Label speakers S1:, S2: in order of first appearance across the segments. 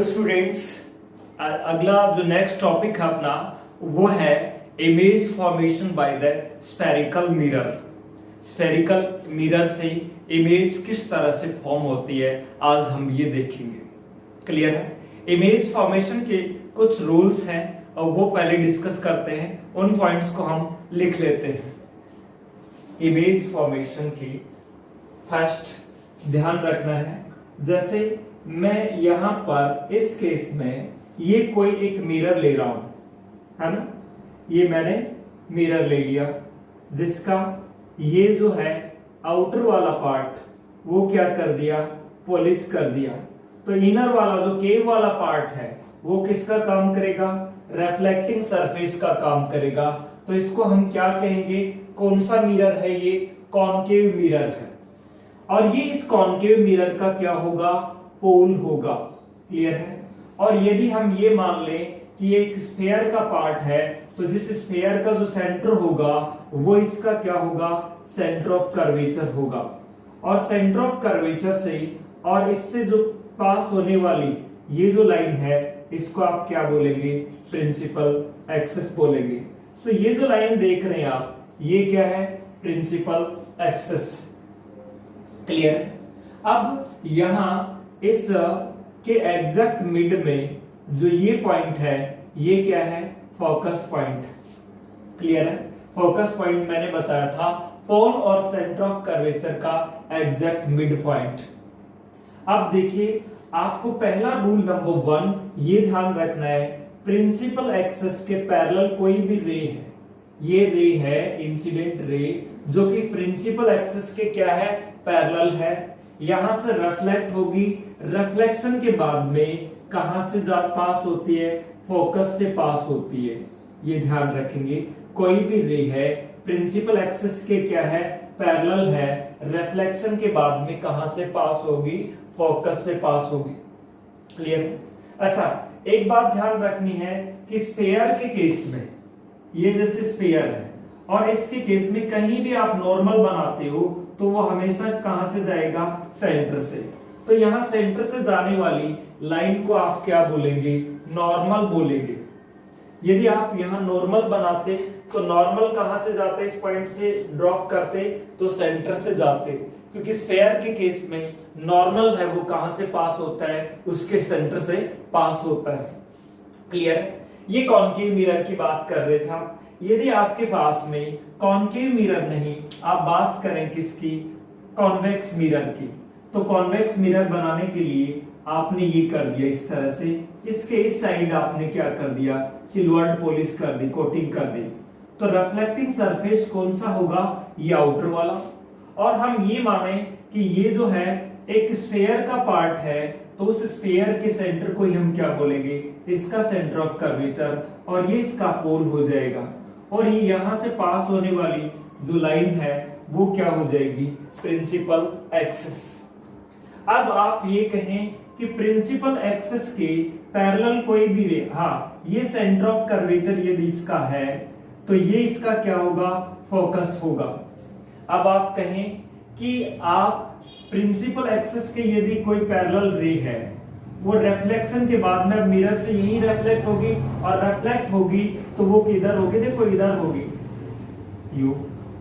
S1: Hello students, अगला जो next topic है अपना वो है image formation by the spherical mirror. Spherical mirror से इमेज किस तरह से फॉर्म होती है आज हम ये देखेंगे। क्लियर है? इमेज फॉर्मेशन के कुछ रूल्स हैं और वो पहले डिस्कस करते हैं, उन पॉइंट्स को हम लिख लेते हैं। इमेज फॉर्मेशन की फर्स्ट ध्यान रखना है, जैसे मैं यहां पर इस केस में ये कोई एक मिरर ले रहा हूं, है ना। ये मैंने मिरर ले लिया जिसका ये जो है आउटर वाला पार्ट वो क्या कर दिया, पॉलिश कर दिया। तो इनर वाला जो केव वाला पार्ट है वो किसका काम करेगा, रिफ्लेक्टिंग सरफेस का काम करेगा। तो इसको हम क्या कहेंगे, कौन सा मिरर है ये, कॉनकेव मिरर है। और ये इस कॉनकेव मिरर का क्या होगा, पोल होगा। क्लियर है? और यदि हम ये मान लें कि एक स्फीयर का पार्ट है तो जिस स्फीयर का जो सेंटर होगा वो इसका क्या होगा, सेंटर ऑफ कर्वेचर होगा। और सेंटर ऑफ कर्वेचर से और इससे जो पास होने वाली ये जो लाइन है इसको आप क्या बोलेंगे, प्रिंसिपल एक्सिस बोलेंगे। तो ये जो लाइन देख रहे हैं आप, ये क्या है, प्रिंसिपल एक्सिस। क्लियर है? अब यहां इस के एग्जैक्ट मिड में जो ये पॉइंट है ये क्या है, फोकस पॉइंट। क्लियर है? फोकस पॉइंट मैंने बताया था पोल और सेंटर ऑफ कर्वेचर का एग्जैक्ट मिड पॉइंट। अब देखिए, आपको पहला रूल नंबर 1 ये ध्यान रखना है, प्रिंसिपल एक्सिस के पैरेलल कोई भी रे है, ये रे है इंसिडेंट रे जो कि प्रिंसिपल एक्सिस के क्या है, पैरेलल है, यहां से रिफ्लेक्ट होगी। रिफ्लेक्शन के बाद में कहां से पास होती है, फोकस से पास होती है। ये ध्यान रखेंगे, कोई भी रे है प्रिंसिपल एक्सिस के क्या है, पैरेलल है, रिफ्लेक्शन के बाद में कहां से पास होगी, फोकस से पास होगी। क्लियर है? अच्छा, एक बात ध्यान रखनी है कि स्फीयर के केस में ये जैसे स्फीयर है और इसके केस में कहीं भी आप नॉर्मल बनाते हो तो वो हमेशा कहां से जाएगा, सेंटर से। तो यहां सेंटर से जाने वाली लाइन को आप क्या बोलेंगे, नॉर्मल बोलेंगे। यदि आप यहां नॉर्मल बनाते तो नॉर्मल कहां से जाते, इस पॉइंट से ड्रॉप करते तो सेंटर से जाते, क्योंकि स्फीयर के केस में नॉर्मल है वो कहां से पास होता है, उसके सेंटर से पास होता है। क्लियर है? ये कॉनकेव मिरर की बात कर रहे थे हम। यदि आपके पास में कॉनकेव मिरर नहीं, आप बात करें किसकी, कॉन्वेक्स मिरर की, तो कॉन्वेक्स मिरर बनाने के लिए आपने ये कर दिया इस तरह से, इसके इस साइड आपने क्या कर दिया, सिल्वर्ड पॉलिश कर दी, कोटिंग कर दी। तो रिफ्लेक्टिंग सरफेस कौन सा होगा, ये आउटर वाला। और हम ये माने कि ये जो है एक स्फीयर का पार्ट है तो उस स्फीयर के सेंटर को ही हम क्या बोलेंगे, इसका सेंटर ऑफ कर्वेचर, और ये इसका पोल हो जाएगा। और ये यहां से पास होने वाली जो लाइन है वो क्या हो जाएगी, प्रिंसिपल एक्सिस। अब आप ये कहें कि प्रिंसिपल एक्सिस के पैरेलल कोई भी रे, हाँ ये सेंटर ऑफ कर्वेचर यदि इसका है तो ये इसका क्या होगा, फोकस होगा। अब आप कहें कि आप प्रिंसिपल एक्सिस के यदि कोई पैरेलल रे है वो रिफ्लेक्शन के बाद में मिरर से यही रिफ्लेक्ट होगी, और रिफ्लेक्ट होगी तो वो किधर होगी, देखो इधर होगी यू,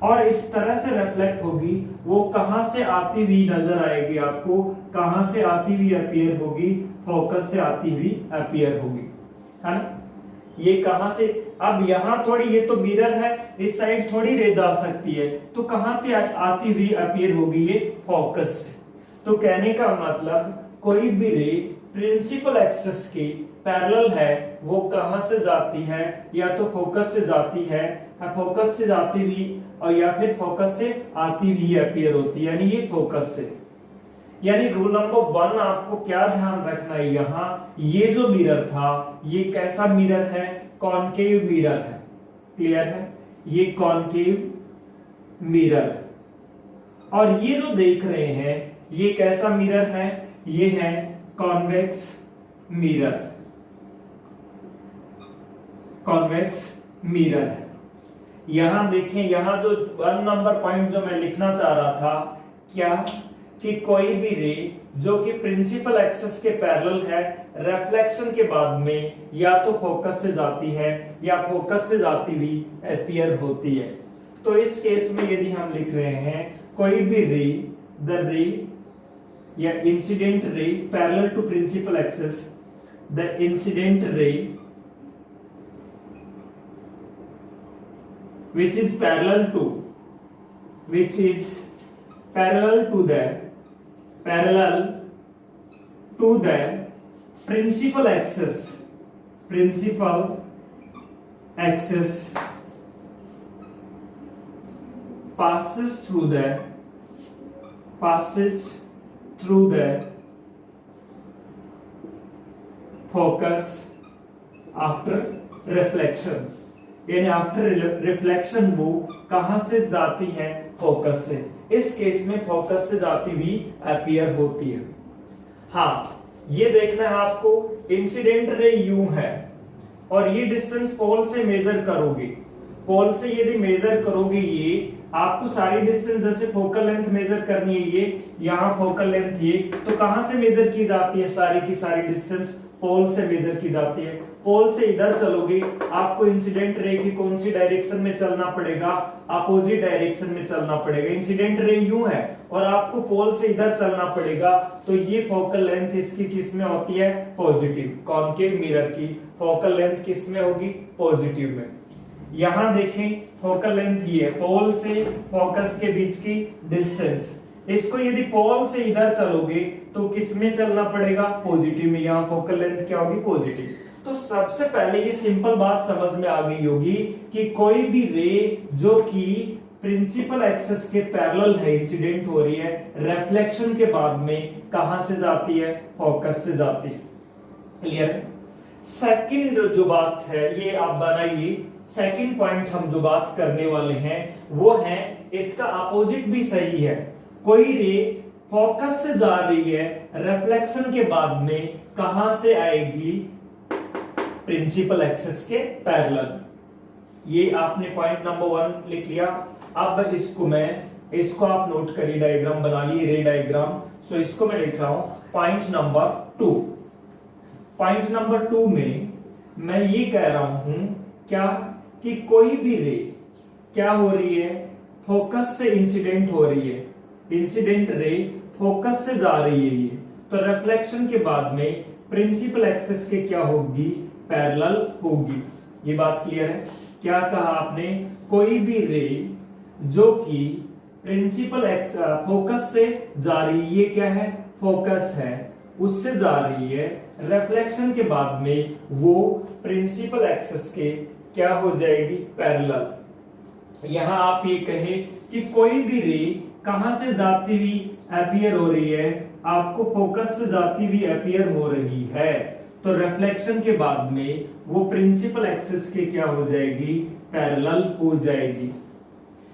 S1: और इस तरह से रिफ्लेक्ट होगी, वो कहां से आती हुई नजर आएगी आपको, कहां से आती हुई अपीयर होगी, फोकस से आती हुई अपीयर होगी, है ना। ये कहां से, अब यहां थोड़ी, ये तो मिरर है, इस साइड थोड़ी रे जा सकती है, तो कहां से आती हुई अपीयर होगी, ये फोकस से। तो कहने का मतलब कोई भी रे प्रिंसिपल एक्सिस की पैरेलल है वो कहां से जाती है, या तो फोकस से जाती है, फोकस से जाती हुई, और या फिर फोकस से आती हुई अपीयर होती है, यानी ये फोकस से। यानी रूल नंबर 1 आपको क्या ध्यान रखना है, यहां ये जो मिरर था ये कैसा मिरर है, कॉनकेव मिरर है। क्लियर है? ये कॉनकेव मिरर है। और ये जो देख रहे हैं ये कैसा मिरर है, ये है कॉन्वेक्स मिरर। कॉन्वेक्स मिरर है। यहां देखें, यहां जो 1 नंबर पॉइंट जो मैं लिखना चाह रहा था, क्या कि कोई भी रे जो कि प्रिंसिपल एक्सिस के पैरेलल है, रिफ्लेक्शन के बाद में या तो फोकस से जाती है या फोकस से जाती हुई अपीयर होती है। तो इस केस में यदि हम लिख रहे हैं कोई भी रे, द रे या incident ray parallel to principal axis, the incident ray which is parallel to the principal axis passes through the focus after reflection, यानी आफ्टर रिफ्लेक्शन वो कहां से जाती है, फोकस से। इस केस में फोकस से जाती हुई अपीयर होती है। हाँ, ये देखना है आपको, इंसिडेंट रे यूं है और ये डिस्टेंस पोल से मेजर करोगे, पोल से यदि मेजर करोगे ये आपको सारी डिस्टेंस, जैसे फोकल लेंथ मेजर करनी है, ये यहाँ फोकल लेंथ ये, तो कहां से मेजर की जाती है, सारी की सारी डिस्टेंस पोल से मेजर की जाती है। पोल से इधर चलोगे आपको इंसिडेंट रे की कौन सी डायरेक्शन में चलना पड़ेगा, अपोजिट डायरेक्शन में चलना पड़ेगा। इंसिडेंट रे यूं है और आपको पोल से इधर चलना पड़ेगा, तो ये फोकल लेंथ इसकी किस में होती है, पॉजिटिव। कॉनकेव मिरर की फोकल लेंथ किस में होगी, पॉजिटिव में। यहां देखें फोकल लेंथ ये है, पोल से फोकस के बीच की डिस्टेंस, इसको यदि पोल से इधर चलोगे तो किस में चलना पड़ेगा, पॉजिटिव में। यहाँ फोकल लेंथ क्या होगी, पॉजिटिव। तो सबसे पहले ये सिंपल बात समझ में आ गई होगी कि कोई भी रे जो कि प्रिंसिपल एक्सिस के पैरेलल है, इंसिडेंट हो रही है, रिफ्लेक्शन के बाद में कहां से जाती है, फोकस से जाती है। क्लियर है। सेकंड जो बात है ये आप बनाइए, सेकंड पॉइंट हम जो बात करने वाले हैं वो है, इसका अपोजिट भी सही है। कोई रे फोकस से जा रही है, रिफ्लेक्शन के बाद में कहां से आएगी, प्रिंसिपल एक्सिस के पैरेलल। ये आपने पॉइंट नंबर 1 लिख लिया। अब इसको आप नोट करिए, डायग्राम बना लिए, रे डायग्राम। सो इसको मैं लिख रहा हूं पॉइंट नंबर 2। पॉइंट नंबर 2 में मैं ये कह रहा हूं क्या, कि कोई भी रे क्या हो रही है, फोकस से इंसिडेंट हो रही है, इंसिडेंट रे फोकस से जा रही है ये, तो रिफ्लेक्शन के बाद में प्रिंसिपल एक्सिस के क्या होगी, पैरेलल होगी। ये बात क्लियर है। क्या कहा आपने, कोई भी रे जो कि प्रिंसिपल फोकस से जा रही है, ये क्या है, फोकस है, उससे जा रही है, रिफ्लेक्शन के बाद में वो प्रिंसिपल एक्सिस के क्या हो जाएगी, पैरेलल। यहां आप ये कहें कि कोई भी रे कहां से जाती हुई अपीयर हो रही है, आपको फोकस से जाती हुई अपीयर हो रही है, तो रिफ्लेक्शन के बाद में वो प्रिंसिपल एक्सिस के क्या हो जाएगी, पैरेलल हो जाएगी।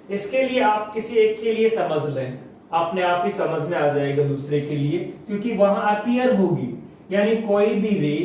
S1: इसके लिए आप किसी एक के लिए समझ लें, अपने आप ही समझ में आ जाएगा दूसरे के लिए, क्योंकि वहां अपीयर होगी। यानी कोई भी रे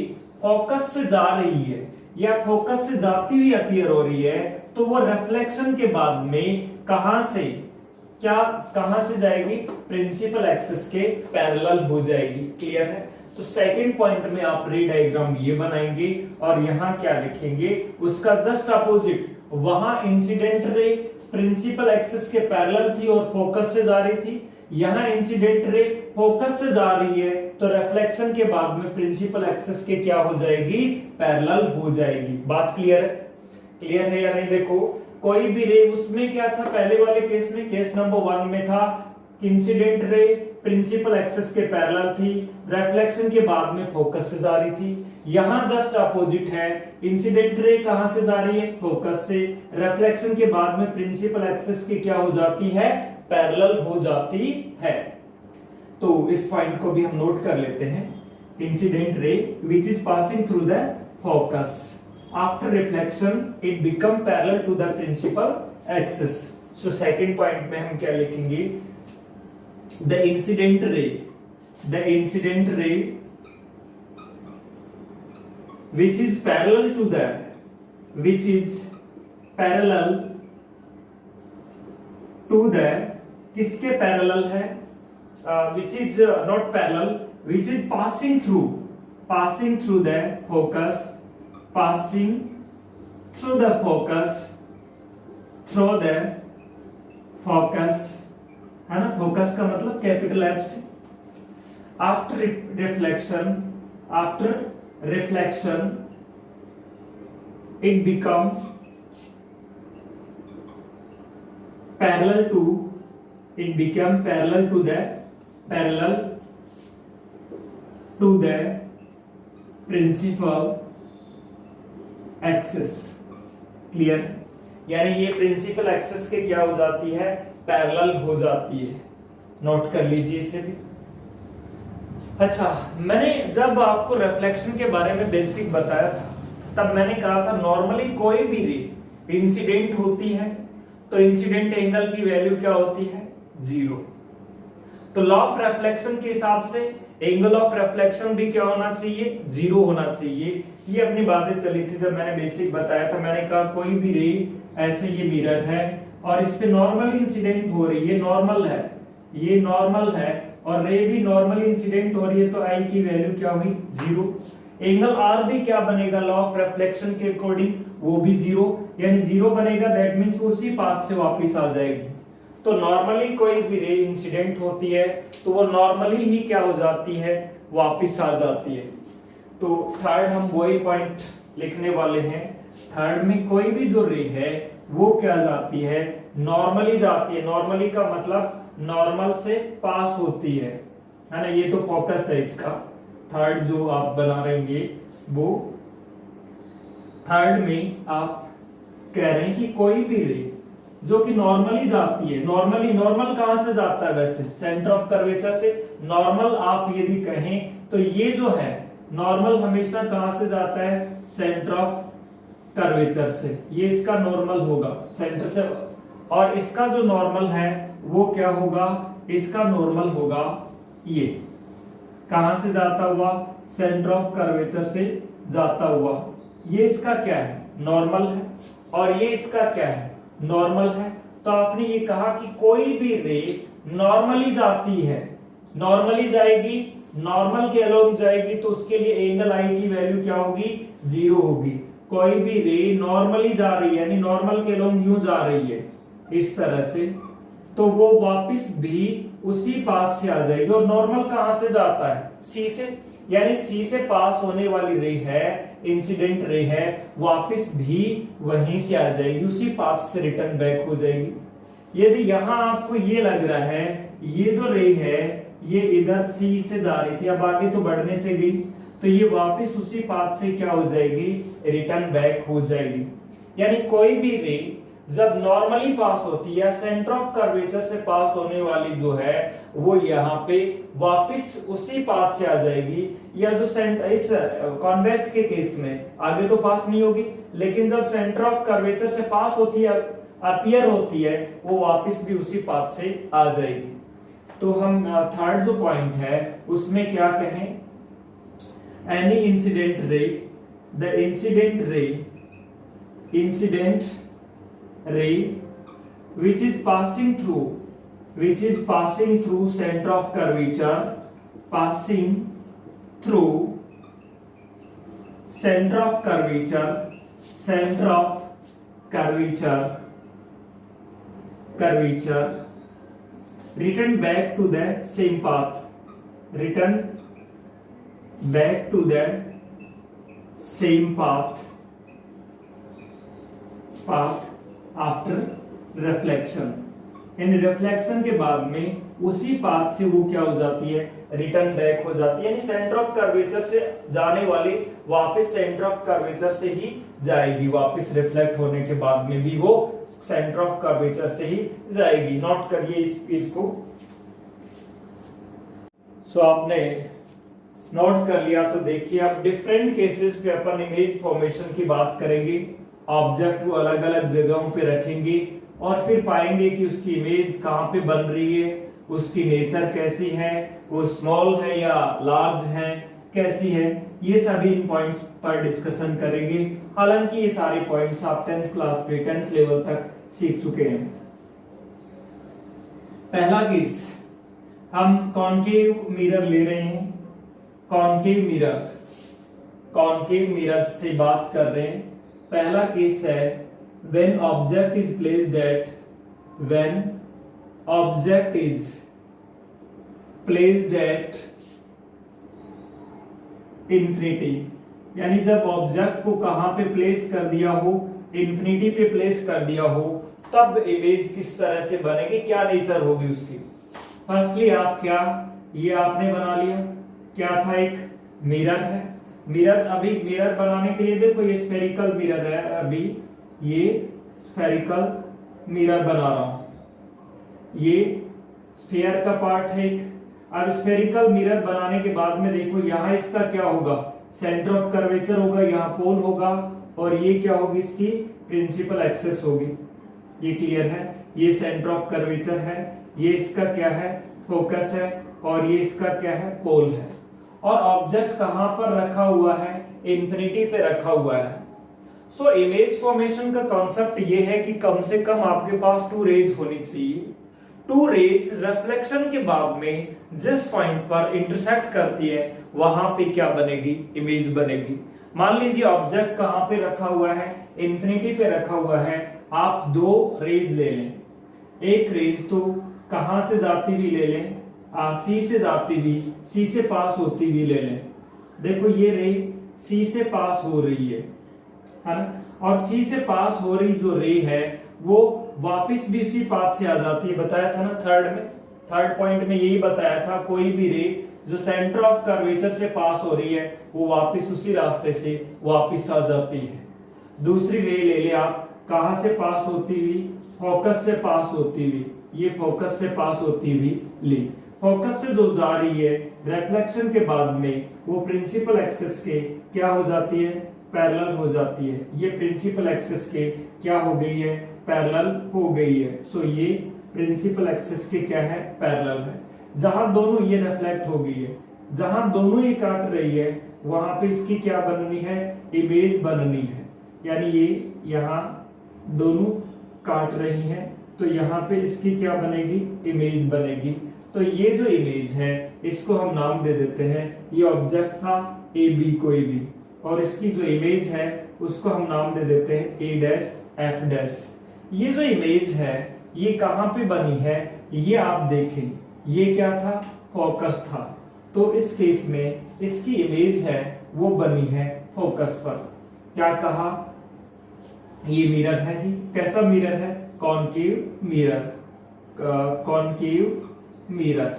S1: फोकस से जा रही है या फोकस से जाती हुई अपीयर हो रही है, तो वो रिफ्लेक्शन के बाद में कहां से जाएगी, प्रिंसिपल एक्सिस के पैरेलल हो जाएगी। क्लियर है। तो सेकंड पॉइंट में आप रे डायग्राम ये बनाएंगे और यहां क्या लिखेंगे, उसका जस्ट अपोजिट, वहां इंसिडेंट रे प्रिंसिपल एक्सिस के पैरेलल थी और फोकस से जा रही थी, यहां इंसिडेंट रे फोकस से जा रही है, तो रिफ्लेक्शन के बाद में प्रिंसिपल एक्सिस के क्या हो जाएगी, पैरेलल हो जाएगी। बात क्लियर है, क्लियर है या नहीं। देखो कोई भी रे, उसमें क्या था पहले वाले केस में, केस नंबर 1 में था इंसिडेंट रे प्रिंसिपल एक्सिस के पैरेलल थी, रिफ्लेक्शन के बाद में फोकस से जा रही थी। यहां जस्ट अपोजिट है, इंसिडेंट रे कहां से जा रही है, फोकस से, रिफ्लेक्शन के बाद में प्रिंसिपल एक्सिस की क्या हो जाती है, पैरेलल हो जाती है। तो इस पॉइंट को भी हम नोट कर लेते हैं, incident ray which is passing through the focus, after reflection it become parallel to the principal axis. So second point में हम क्या लिखेंगे, the incident ray which is parallel to the किसके पैरेलल है, which is not parallel, which is passing through the focus, passing through the focus, है ना, focus का मतलब कैपिटल एफ से। After reflection it become parallel to the principal axis। Clear, यानी ये principal axis के क्या हो जाती है, पैरेलल हो जाती है। नोट कर लीजिए इसे भी। अच्छा, मैंने जब आपको रिफ्लेक्शन के बारे में बेसिक बताया था तब मैंने कहा था नॉर्मली कोई भी रे इंसिडेंट होती है तो इंसिडेंट एंगल की वैल्यू क्या होती है, 0। तो लॉ ऑफ रिफ्लेक्शन के हिसाब से एंगल ऑफ रिफ्लेक्शन भी क्या होना चाहिए, 0 होना चाहिए। ये अपनी बातें चली थी जब मैंने बेसिक बताया था। मैंने कहा कोई भी रे ऐसे, ये मिरर है और इस पे नॉर्मल इंसिडेंट हो रही है, नॉर्मल है, ये नॉर्मल है और रे भी नॉर्मल इंसिडेंट हो रही है, तो आई की वैल्यू क्या हुई, 0। एंगल आर भी क्या बनेगा लॉ ऑफ रिफ्लेक्शन के अकॉर्डिंग, वो भी 0, यानी 0 बनेगा। दैट मींस उसी पाथ से वापस आ जाएगी। तो नॉर्मली कोई भी रे इंसिडेंट होती है तो वो नॉर्मली ही क्या हो जाती है, वापस आ जाती है। तो थर्ड हम वही पॉइंट लिखने वाले हैं। थर्ड में कोई भी जो रे है वो क्या जाती है, नॉर्मली जाती है। नॉर्मली का मतलब नॉर्मल से पास होती है ना। ये तो फोकस है इसका। थर्ड जो आप बना रहेंगे वो थर्ड में आप कह रहे हैं कि कोई भी रे जो कि नॉर्मली जाती है, नॉर्मल कहां से जाता है, वैसे सेंटर ऑफ कर्वेचर से। नॉर्मल आप यदि कहें तो ये जो है नॉर्मल हमेशा कहां से जाता है, सेंटर ऑफ कर्वेचर से। ये इसका नॉर्मल होगा सेंटर से, और इसका जो नॉर्मल है वो क्या होगा, इसका नॉर्मल होगा ये कहां से जाता हुआ, सेंटर ऑफ कर्वेचर से जाता हुआ। ये इसका क्या है, नॉर्मल है, और ये इसका क्या है, नॉर्मल है। तो आपने ये कहा कि कोई भी रे नॉर्मली जाती है, नॉर्मली जाएगी, नॉर्मल के अलोंग जाएगी, तो उसके लिए एंगल आई की वैल्यू क्या होगी, 0 होगी। कोई भी रे नॉर्मली जा रही है, यानी नॉर्मल के अलोंग यूं जा रही है इस तरह से, तो वो वापस भी उसी पाथ से आ जाएगी। और नॉर्मल कहां से जाता है, सी से, यानी सी से पास होने वाली रे है, इंसिडेंट रे है, वापस भी वहीं से आ जाएगी, उसी पाथ से रिटर्न बैक हो जाएगी। यदि यहां आपको ये लग रहा है ये जो रे है ये इधर सी से जा रही थी, अब आगे तो बढ़ने से गई, तो ये वापस उसी पाथ से क्या हो जाएगी, रिटर्न बैक हो जाएगी। यानी कोई भी रे जब नॉर्मली पास होती है, सेंटर ऑफ कर्वेचर से पास होने वाली जो है वो यहाँ पे वापस उसी पाथ से आ जाएगी। या जो सेंटर इस कॉन्वेक्स के केस में आगे तो पास नहीं होगी, लेकिन जब सेंटर ऑफ कर्वेचर से पास होती है, अपीयर होती है, वो वापस भी उसी पाथ से आ जाएगी। तो हम थर्ड जो पॉइंट है उसमें क्या कहें, any incident ray, the incident ray which is passing through center of curvature, passing through center of curvature return back to the same path, after reflection. यानी रिफ्लेक्शन के बाद में उसी पाथ से वो क्या हो जाती है, रिटर्न बैक हो जाती है। यानी सेंटर ऑफ कर्वेचर से जाने वाली वापस सेंटर ऑफ कर्वेचर से ही जाएगी, वापस रिफ्लेक्ट होने के बाद में भी वो सेंटर ऑफ कर्वेचर से ही जाएगी। नोट करिए इसको। सो आपने नोट कर लिया तो देखिए अब डिफरेंट केसेस पे अपन इमेज फॉर्मेशन की बात करेंगे। ऑब्जेक्ट को अलग अलग जगहों पे रखेंगे और फिर पाएंगे कि उसकी इमेज कहां पे बन रही है, उसकी नेचर कैसी है, वो स्मॉल है या लार्ज है, कैसी है। ये सभी इन पॉइंट्स पर डिस्कशन करेंगे। हालांकि ये सारे पॉइंट्स आप 10th क्लास पे 10th लेवल तक सीख चुके हैं। पहला केस, हम कॉनकेव मिरर ले रहे हैं, कॉनकेव मिरर से बात कर रहे हैं। पहला केस है when object is placed at infinity, यानी जब ऑब्जेक्ट को कहां पे प्लेस कर दिया हो, इंफिनिटी पे प्लेस कर दिया हो, तब इमेज किस तरह से बनेगी, क्या नेचर होगी उसकी। फर्स्टली आप क्या, ये आपने बना लिया, क्या था, एक मिरर है। मिरर, अभी मिरर बनाने के लिए देखो ये स्फेरिकल मिरर है, अभी ये स्फेरिकल मिरर बना रहा हूं, ये स्फीयर का पार्ट है एक। अब स्फेरिकल मिरर बनाने के बाद में देखो यहां इसका क्या होगा, सेंटर ऑफ कर्वेचर होगा, यहाँ पोल होगा, और ये क्या होगी, इसकी प्रिंसिपल एक्सिस होगी। ये क्लियर है, ये सेंटर ऑफ कर्वेचर है, ये इसका क्या है, फोकस है, और ये इसका क्या है, पोल है। और ऑब्जेक्ट कहां पर रखा हुआ है, इंफिनिटी पे रखा हुआ है। सो इमेज फॉर्मेशन का कॉन्सेप्ट ये है कि कम से कम आपके पास टू रेज होनी चाहिए। टू रेज रिफ्लेक्शन के बाद में जिस पॉइंट पर इंटरसेक्ट करती है वहां पे क्या बनेगी, इमेज बनेगी। मान लीजिए ऑब्जेक्ट कहां पे रखा हुआ है, इंफिनिटी पे रखा हुआ है। आप दो रेज ले लें, एक रेज तो कहां से जाती हुई ले लें, सी से जाती हुई, सी से पास होती हुई ले लें। देखो ये रे सी से पास हो रही है ना, और सी से पास हो रही जो रे है वो वापस भी उसी पाथ से आ जाती है। बताया था ना थर्ड पॉइंट में यही बताया था, कोई भी रे जो सेंटर ऑफ कर्वेचर से पास हो रही है वो वापस उसी रास्ते से वापस आ जाती है। दूसरी रे ले ले आप, कहां से पास होती हुई, फोकस से पास होती हुई, ये फोकस से पास होती हुई ली। फोकस से जो जा रही है रिफ्लेक्शन के बाद में वो प्रिंसिपल एक्सिस के क्या हो जाती है, पैरेलल हो जाती है। ये प्रिंसिपल एक्सिस के क्या हो गई है, पैरेलल हो गई है। सो ये प्रिंसिपल एक्सिस के क्या है, पैरेलल है। जहां दोनों ये रिफ्लेक्ट हो गई है, जहां दोनों ये काट रही है, वहां पे इसकी क्या बननी है, इमेज बननी है। यानी ये यहाँ दोनों काट रही हैं, तो यहाँ पे इसकी क्या बनेगी, इमेज बनेगी। तो ये जो इमेज है इसको हम नाम दे देते हैं, ये ऑब्जेक्ट था ए बी कोई भी, और इसकी जो इमेज है उसको हम नाम दे देते हैं ए डैश एफ डैश। ये जो इमेज है ये कहां पे बनी है, ये आप देखें, ये क्या था, फोकस था। तो इस केस में इसकी इमेज है वो बनी है फोकस पर। क्या कहा, ये मिरर है ही, कैसा मिरर है, कॉनकेव मिरर, कॉनकेव मिरर।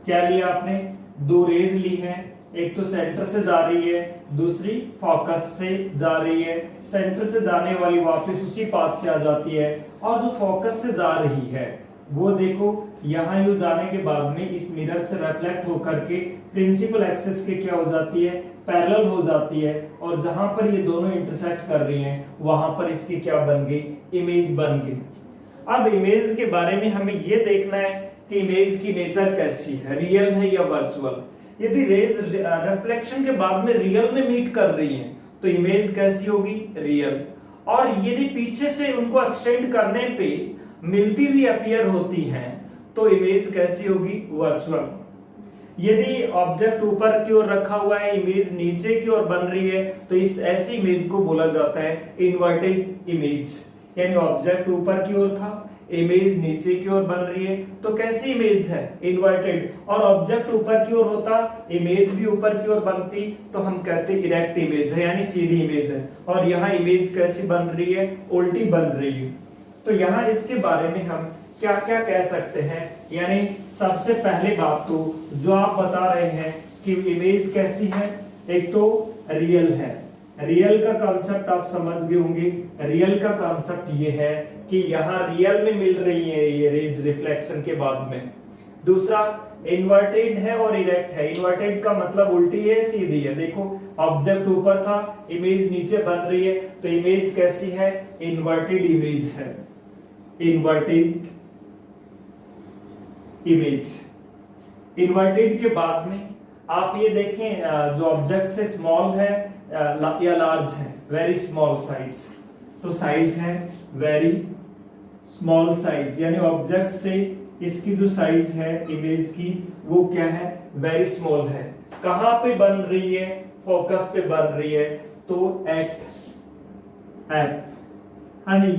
S1: क्या लिया आपने, दो रेज ली है, एक तो सेंटर से जा रही है, दूसरी फोकस से जा रही है। सेंटर से जाने वाली वापस उसी पाथ से आ जाती है, और जो फोकस से जा रही है वो देखो यहाँ यू जाने के बाद में इस मिरर से रिफ्लेक्ट होकर के प्रिंसिपल एक्सिस के क्या हो जाती है, पैरेलल हो जाती है, और जहां पर ये दोनों इंटरसेक्ट कर रही हैं वहां पर इसकी क्या बन गई, इमेज बन गई। अब इमेज के बारे में हमें ये देखना है कि इमेज की नेचर कैसी है, रियल है या वर्चुअल। यदि रेज रिफ्लेक्शन के बाद में रियल में मीट कर रही हैं तो इमेज कैसी होगी, रियल। और यदि पीछे से उनको एक्सटेंड करने पे मिलती हुई अपीयर होती हैं तो इमेज कैसी होगी, वर्चुअल। यदि ऑब्जेक्ट ऊपर की ओर रखा हुआ है, इमेज नीचे की ओर बन रही है, तो इस ऐसी इमेज को बोला जाता है इन्वर्टेड इमेज। यानी ऑब्जेक्ट ऊपर की ओर था, इमेज नीचे की ओर बन रही है, तो कैसी इमेज है, इन्वर्टेड। और ऑब्जेक्ट ऊपर की ओर होता, इमेज भी ऊपर की ओर बनती, तो हम कहते हैं इरेक्ट इमेज है, यानी सीधी इमेज है। और यहाँ इमेज कैसी बन रही है, उल्टी बन रही है। तो यहाँ इसके बारे में हम क्या क्या कह सकते हैं, यानी सबसे पहले बात तो जो आप बता रहे हैं कि इमेज कैसी है, एक तो रियल है। रियल का कॉन्सेप्ट आप समझ गए होंगे। रियल का कॉन्सेप्ट ये है कि यहाँ रियल में मिल रही है ये रेज रिफ्लेक्शन के बाद में। दूसरा इन्वर्टेड है और इरेक्ट है। इन्वर्टेड का मतलब उल्टी है, सीधी है। देखो ऑब्जेक्ट ऊपर था, इमेज नीचे बन रही है, तो इमेज कैसी है, इन्वर्टेड इमेज है, इन्वर्टेड इमेज। इन्वर्टेड के बाद में आप ये देखें जो ऑब्जेक्ट से स्मॉल है या लार्ज है, वेरी स्मॉल साइज, तो साइज है वेरी स्मॉल साइज, यानी ऑब्जेक्ट से इसकी जो साइज है इमेज की वो क्या है, वेरी स्मॉल है। कहां पे बन रही है, फोकस पे बन रही है, तो एफ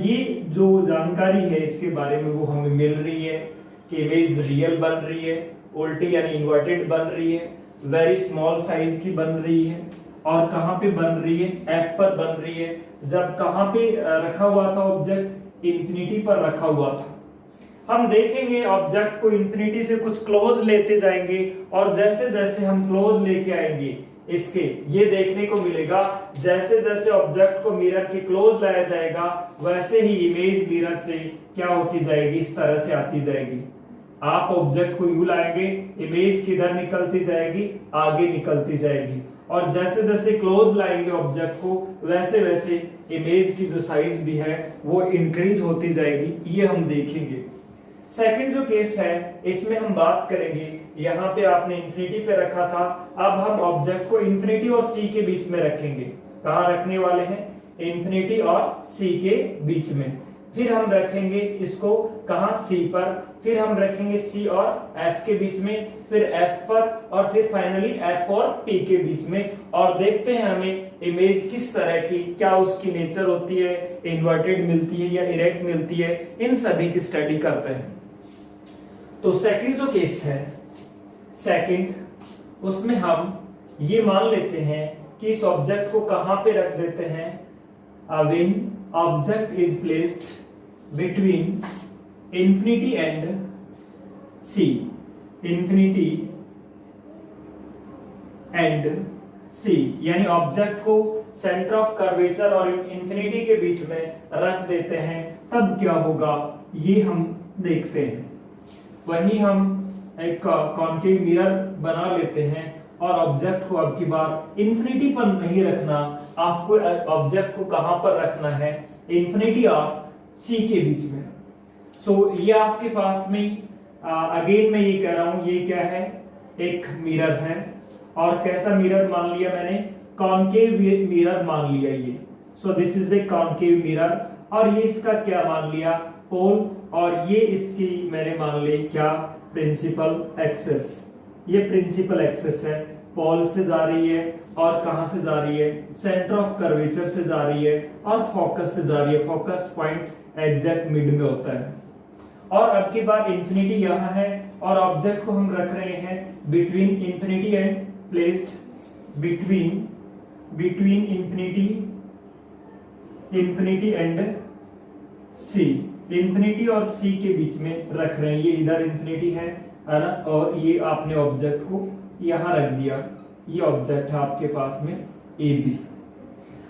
S1: ये जो जानकारी है इसके बारे में वो हमें मिल रही है कि इमेज रियल बन रही है, उल्टी यानी इन्वर्टेड बन रही है, वेरी स्मॉल साइज की बन रही है, और कहां पे बन रही है, एफ पर बन रही है। जब कहां पे रखा हुआ था ऑब्जेक्ट, इंफिनिटी पर रखा हुआ था। हम देखेंगे ऑब्जेक्ट को इंफिनिटी से कुछ क्लोज लेते जाएंगे, और जैसे जैसे हम क्लोज लेके आएंगे इसके, ये देखने को मिलेगा जैसे जैसे ऑब्जेक्ट को मिरर के क्लोज लाया जाएगा वैसे ही इमेज मिरर से क्या होती जाएगी, इस तरह से आती जाएगी। आप ऑब्जेक्ट को यूं लाएंगे, इमेज किधर निकलती जाएगी, आगे निकलती जाएगी, और जैसे जैसे क्लोज लाएंगे ऑब्जेक्ट को वैसे वैसे इमेज की जो साइज भी है वो इंक्रीज होती जाएगी, ये हम देखेंगे। सेकंड जो केस है इसमें हम बात करेंगे, यहाँ पे आपने इंफिनिटी पे रखा था, अब हम ऑब्जेक्ट को इंफिनिटी और सी के बीच में रखेंगे। कहाँ रखने वाले हैं, इंफिनिटी और सी के बीच में। फिर हम रखेंगे इसको कहाँ, सी पर, फिर हम रखेंगे सी और एफ के बीच में, फिर एफ पर, और फिर फाइनली एफ और पी के बीच में। और देखते हैं हमें इमेज किस तरह की, क्या उसकी नेचर होती है, इन्वर्टेड मिलती है या इरेक्ट मिलती है, इन सभी की स्टडी करते हैं। तो सेकंड जो केस है, सेकंड उसमें हम ये मान लेते हैं कि इस ऑब्जेक्ट को कहां पे रख देते हैं, when object is placed between infinity and C, infinity and C, यानी ऑब्जेक्ट को सेंटर ऑफ कर्वेचर और इंफिनिटी के बीच में रख देते हैं, तब क्या होगा ये हम देखते हैं। वही हम एक कॉन्केव मिरर बना लेते हैं, और ऑब्जेक्ट को अब की बार इंफिनिटी पर नहीं रखना, आपको ऑब्जेक्ट को कहां पर रखना है, इंफिनिटी और सी के बीच में। सो ये आपके पास में अगेन मैं ये कह रहा हूं, ये क्या है, एक मिरर है, और कैसा मिरर मान लिया मैंने, कॉन्केव मिरर मान लिया ये। So this is a concave mirror, और ये इसका क्या मान लिया, पोल, और ये इसकी मैंने मान ली क्या, प्रिंसिपल एक्सिस। ये प्रिंसिपल एक्सिस है, पोल से जा रही है, और कहां से जा रही है, सेंटर ऑफ कर्वेचर से जा रही है, और फोकस से जा रही है। फोकस पॉइंट एग्जैक्ट मिड में होता है। और अब की बार इंफिनिटी यहाँ है, और ऑब्जेक्ट को हम रख रहे हैं between infinity and placed between infinity and C, infinity और सी के बीच में रख रहे हैं। ये इधर इंफिनिटी है ना, और ये आपने ऑब्जेक्ट को यहां रख दिया, ये ऑब्जेक्ट है आपके पास में ए बी।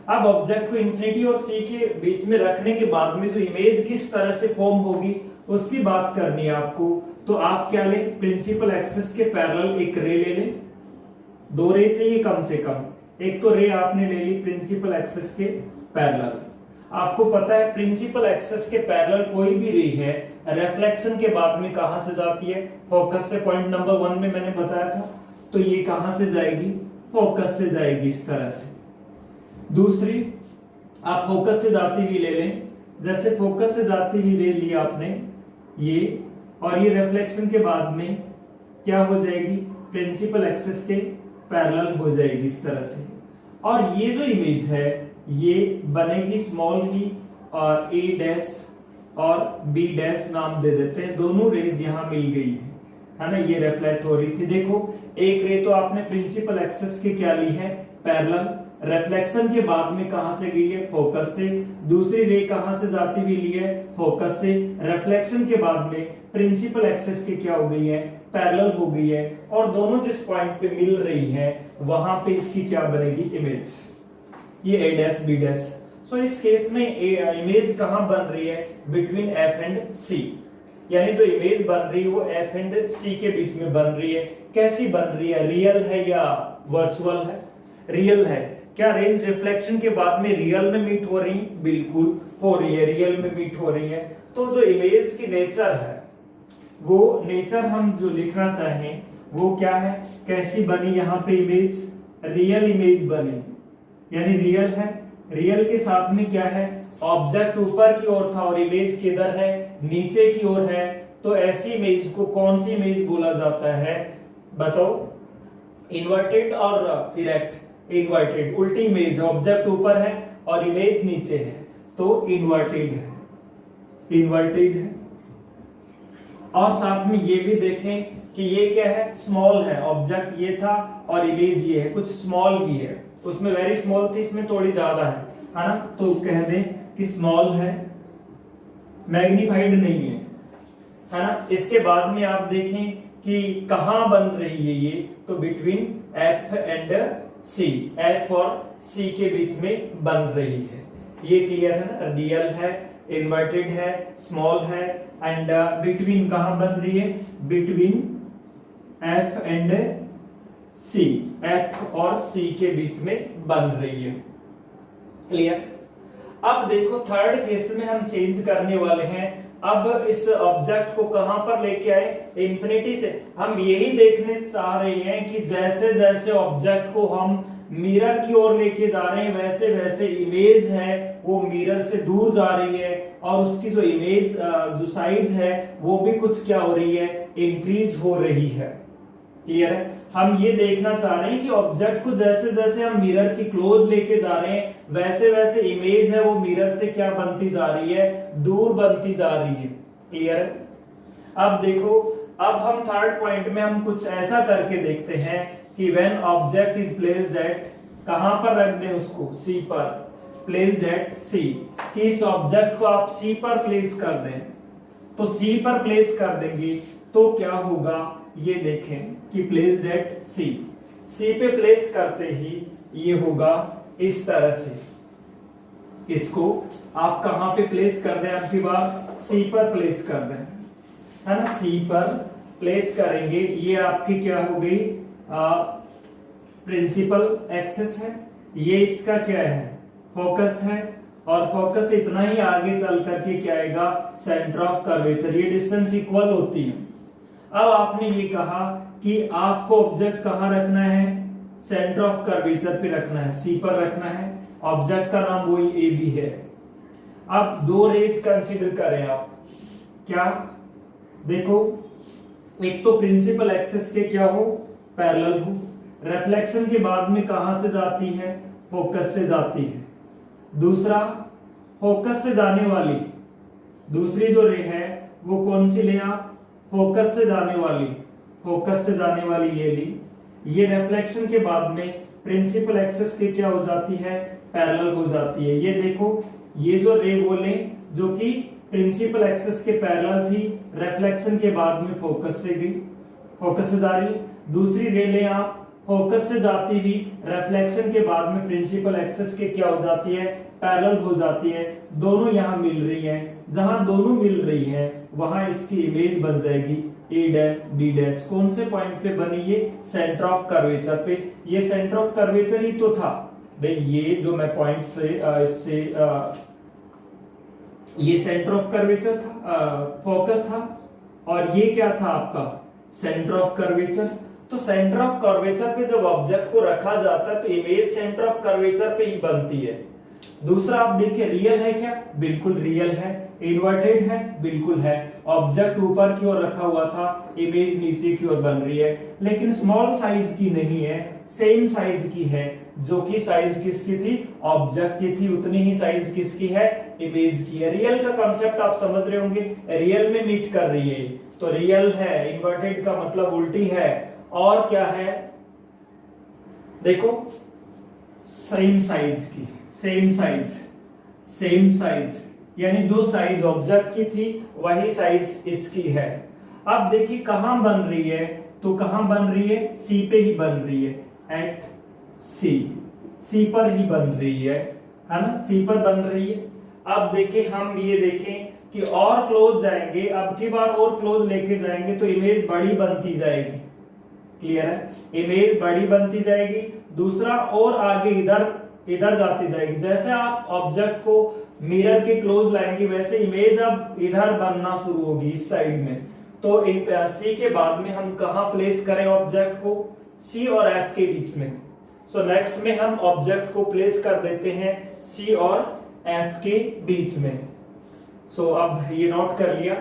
S1: अब ऑब्जेक्ट को इंफिनिटी और सी के बीच में रखने के बाद में जो इमेज किस तरह से फॉर्म होगी उसकी बात करनी है आपको। तो आप क्या ले, प्रिंसिपल एक्सिस के पैरेलल एक रे ले ले, दो रे चाहिए कम से कम, एक तो रे आपने ले ली प्रिंसिपल एक्सिस के पैरेलल। आपको पता है प्रिंसिपल एक्सिस के पैरेलल कोई भी रे है, रिफ्लेक्शन के बाद में कहां से जाती है, फोकस से। पॉइंट नंबर 1 में मैंने बताया था, तो ये कहां से जाएगी, फोकस से जाएगी, इस तरह से। दूसरी आप फोकस से जाती हुई ले लें, जैसे फोकस से जाती हुई ले ली आपने ये, और ये रिफ्लेक्शन के बाद में क्या हो जाएगी, प्रिंसिपल एक्सिस के पैरेलल हो जाएगी इस तरह से। और ये जो इमेज है ये बनेगी स्मॉल ही, और ए डैश और बी डैश नाम दे देते हैं, दोनों रेज यहाँ मिल गई है ना, ये रिफ्लेक्ट हो रही थी। देखो एक रे तो आपने प्रिंसिपल एक्सिस की क्या ली है, पैरेलल, रिफ्लेक्शन के बाद में कहां से गई है, फोकस से। दूसरी रे कहां से जाती हुई ली है, फोकस से। रिफ्लेक्शन के बाद में प्रिंसिपल एक्सिस की क्या हो गई है, पैरेलल हो गई है, और दोनों जिस पॉइंट पे मिल रही है वहां पे इसकी क्या बनेगी, इमेज, ये ए डैश बी डैश। सो इस केस में इमेज कहां बन रही है, बिटवीन एफ एंड सी, यानी जो इमेज बन रही है वो एफ एंड सी के बीच में बन रही है। कैसी बन रही है, रियल है या वर्चुअल है, रियल है। क्या रेज रिफ्लेक्शन के बाद में रियल में मीट हो रही, बिल्कुल हो रही है, रियल में मीट हो रही है। तो जो इमेज की नेचर है, वो नेचर हम जो लिखना चाहें वो क्या है, कैसी बनी यहाँ पे इमेज, रियल इमेज बनी, यानी रियल है। रियल के साथ में क्या है, ऑब्जेक्ट ऊपर की ओर था और इमेज किधर है, नीचे की ओर है, तो ऐसी इमेज को कौन सी इमेज बोला जाता है, बताओ। इन्वर्टेड और इरेक्ट। इन्वर्टेड उल्टी इमेज है, ऑब्जेक्ट ऊपर है और इमेज नीचे है, तो इन्वर्टेड है, इन्वर्टेड है। और साथ में ये भी देखें कि ये क्या है, स्मॉल है, ऑब्जेक्ट ये था और इमेज ये है, कुछ स्मॉल ही है, उसमें वेरी स्मॉल थी, इसमें थोड़ी ज्यादा है ना, तो कह दें कि स्मॉल है, मैग्नीफाइड नहीं है ना। इसके बाद में आप देखें कि कहां बन रही है ये, तो between F and C, F और सी के बीच में बन रही है। ये क्लियर है ना, रियल है, इन्वर्टेड है, स्मॉल है एंड बिटवीन कहां बन रही है, between F and C, F और सी के बीच में बन रही है। क्लियर। अब देखो थर्ड केस में हम चेंज करने वाले हैं। अब इस ऑब्जेक्ट को कहां पर लेके आए, इंफिनिटी से। हम यही देखने चाह रहे हैं कि जैसे जैसे ऑब्जेक्ट को हम मिरर की ओर लेके जा रहे हैं, वैसे वैसे इमेज है वो मिरर से दूर जा रही है और उसकी जो इमेज जो साइज है वो भी कुछ क्या हो रही है, इंक्रीज हो रही है। क्लियर है। हम ये देखना चाह रहे हैं कि ऑब्जेक्ट को जैसे जैसे हम मिरर की क्लोज लेके जा रहे हैं, वैसे वैसे इमेज है वो मिरर से क्या बनती जा रही है, दूर बनती जा रही है। क्लियर है। अब देखो, अब हम थर्ड पॉइंट में हम कुछ ऐसा करके देखते हैं कि when object is placed at, कहां पर रख दें उसको, सी पर, प्लेस्ड एट सी, कि इस ऑब्जेक्ट को आप सी पर प्लेस कर दें, तो सी पर प्लेस कर देंगे तो क्या होगा, ये देखें कि प्लेस्ड एट सी, सी पे प्लेस करते ही ये होगा इस तरह से। इसको आप कहां पे प्लेस कर दें, आपकी बात सी पर प्लेस कर दें, है ना, सी पर प्लेस करेंगे। ये आपकी क्या हो गई, प्रिंसिपल एक्सिस है, ये इसका क्या है, फोकस है, और फोकस इतना ही आगे चल करके क्या आएगा, सेंटर ऑफ कर्वेचर। ये डिस्टेंस इक्वल होती है। अब आपने ये कहा कि आपको ऑब्जेक्ट कहां रखना है, सेंटर ऑफ कर्वेचर पे रखना है, सी पर रखना है। ऑब्जेक्ट का नाम वही ए बी है। अब दो रेज कंसीडर करें आप, क्या देखो, एक तो प्रिंसिपल एक्सिस के क्या हो, पैरेलल हो, रिफ्लेक्शन के बाद में कहां से जाती है, फोकस से जाती है। दूसरा, फोकस से जाने वाली दूसरी जो रे है वो कौन सी ले आप, फोकस से जाने वाली, फोकस से जाने वाली ये ली। ये रिफ्लेक्शन के बाद में प्रिंसिपल एक्सिस के क्या हो जाती है, पैरेलल हो जाती है। ये देखो, ये जो रे बोले जो कि प्रिंसिपल एक्सिस के पैरेलल थी, रिफ्लेक्शन के बाद में फोकस से गई, फोकस से जा रही। दूसरी रे ले आप, फोकस से जाती हुई रिफ्लेक्शन के बाद में प्रिंसिपल एक्सिस के क्या हो जाती है, पैरेलल हो जाती है। दोनों यहां मिल रही हैं, जहां दोनों मिल रही हैं वहां इसकी इमेज बन जाएगी ए डैश बी डैश। कौन से पॉइंट पे बनी, ये सेंटर ऑफ कर्वेचर पे। ये सेंटर ऑफ कर्वेचर ही तो था भाई, ये जो मैं पॉइंट से इससे ये सेंटर ऑफ कर्वेचर था, फोकस था, और ये क्या था आपका, सेंटर ऑफ कर्वेचर। तो सेंटर ऑफ कर्वेचर पे जब ऑब्जेक्ट को रखा जाता है तो इमेज सेंटर ऑफ कर्वेचर पे ही बनती है। दूसरा आप देखिए, रियल है क्या, बिल्कुल रियल है। इन्वर्टेड है, बिल्कुल है। ऑब्जेक्ट ऊपर की ओर रखा हुआ था, इमेज नीचे की ओर बन रही है, लेकिन स्मॉल साइज की नहीं है, सेम साइज की है। जो कि साइज किसकी थी, ऑब्जेक्ट की थी, उतनी ही साइज किसकी है, इमेज की है। रियल का कॉन्सेप्ट आप समझ रहे होंगे, रियल में मीट कर रही है, तो रियल है। इन्वर्टेड का मतलब उल्टी है। और क्या है, देखो, सेम साइज की, सेम साइज, सेम साइज, यानी जो साइज ऑब्जेक्ट की थी वही साइज इसकी है। अब देखिए कहां बन रही है, तो कहां बन रही है, सी पे ही बन रही है, एट सी, सी पर ही बन रही है ना, सी पर बन रही है। अब देखिए, हम ये देखें कि और क्लोज जाएंगे, अब की बार और क्लोज लेके जाएंगे तो इमेज बड़ी बनती जाएगी। क्लियर है, इमेज बड़ी बनती जाएगी। दूसरा, और आगे इधर इधर जाती जाएगी। जैसे आप ऑब्जेक्ट को मिरर के क्लोज लाएंगे वैसे इमेज अब इधर बनना शुरू होगी, इस साइड में। तो इन सी के बाद में हम कहां प्लेस करें ऑब्जेक्ट को, सी और एफ के बीच में। सो नेक्स्ट में हम ऑब्जेक्ट को प्लेस कर देते हैं सी और एफ के बीच में। सो अब ये नोट कर लिया।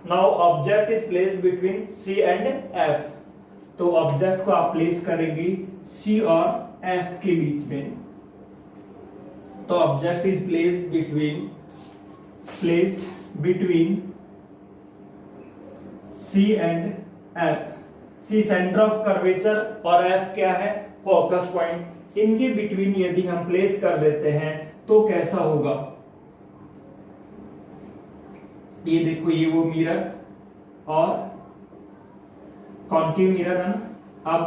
S1: Now object is placed between C and F. तो ऑब्जेक्ट को आप प्लेस करेंगे सी और एफ के बीच में। तो object is placed between C and F. C centre of curvature और एफ क्या है, फोकस पॉइंट। इनके बिटवीन यदि हम प्लेस कर देते हैं तो कैसा होगा, ये देखो, ये वो मिरर और कॉन्केव मिरर है ना। अब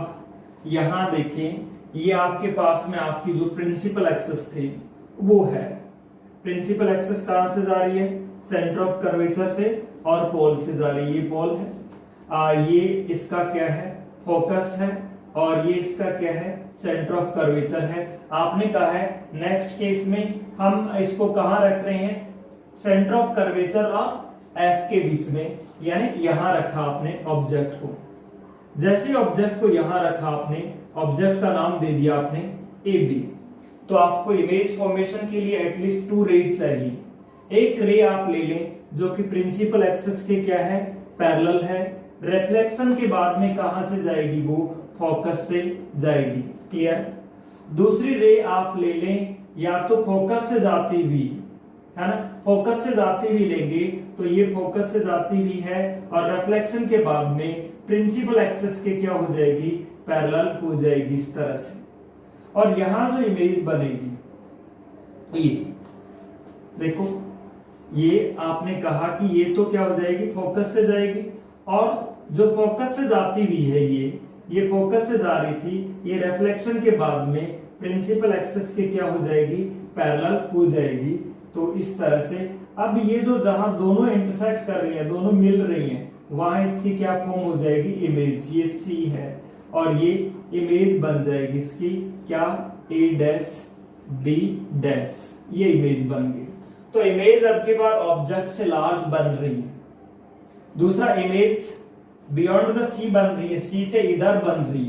S1: यहां देखें, ये आपके पास में आपकी जो प्रिंसिपल एक्सिस थी वो है। प्रिंसिपल एक्सिस कहां से जा रही है, सेंटर ऑफ कर्वेचर से और पोल से जा रही है। ये पोल है, ये इसका क्या है, फोकस है, और ये इसका क्या है, सेंटर ऑफ कर्वेचर है। आपने कहा है नेक्स्ट केस में हम इसको कहां रख रहे हैं, सेंटर ऑफ कर्वेचर और एफ के बीच में, यानी यहां रखा आपने ऑब्जेक्ट को। जैसे ऑब्जेक्ट को यहां रखा आपने, ऑब्जेक्ट का नाम दे दिया आपने ए बी। तो आपको इमेज फॉर्मेशन के लिए एटलीस्ट 2 रे चाहिए। एक रे आप ले लें जो कि प्रिंसिपल एक्सिस के क्या है, पैरेलल है। रिफ्लेक्शन के बाद में कहां से जाएगी, वो फोकस से जाएगी। क्लियर। दूसरी रे आप ले लें या तो फोकस से जाती हुई, है ना, फोकस से जाती हुई लेंगे तो ये फोकस से जाती हुई है, और रिफ्लेक्शन के बाद में प्रिंसिपल एक्सिस के क्या हो जाएगी, पैरेलल हो जाएगी इस तरह से। और यहां जो इमेज बनेगी, ये देखो, ये आपने कहा कि ये तो क्या हो जाएगी, फोकस से जाएगी, और जो फोकस से जाती हुई है ये फोकस से जा रही थी, ये रिफ्लेक्शन के बाद में प्रिंसिपल एक्सिस के क्या हो जाएगी, पैरेलल हो जाएगी। तो इस तरह से अब ये जो जहां दोनों इंटरसेक्ट कर रही है, दोनों मिल रही हैं, वहां इसकी क्या फॉर्म हो जाएगी, इमेज। ये सी है और ये इमेज बन जाएगी इसकी क्या, ए डैश बी डैश, ये इमेज बन गई। तो इमेज अब के बाद ऑब्जेक्ट से लार्ज बन रही है। दूसरा, इमेज बियॉन्ड द सी बन रही है, सी से इधर बन रही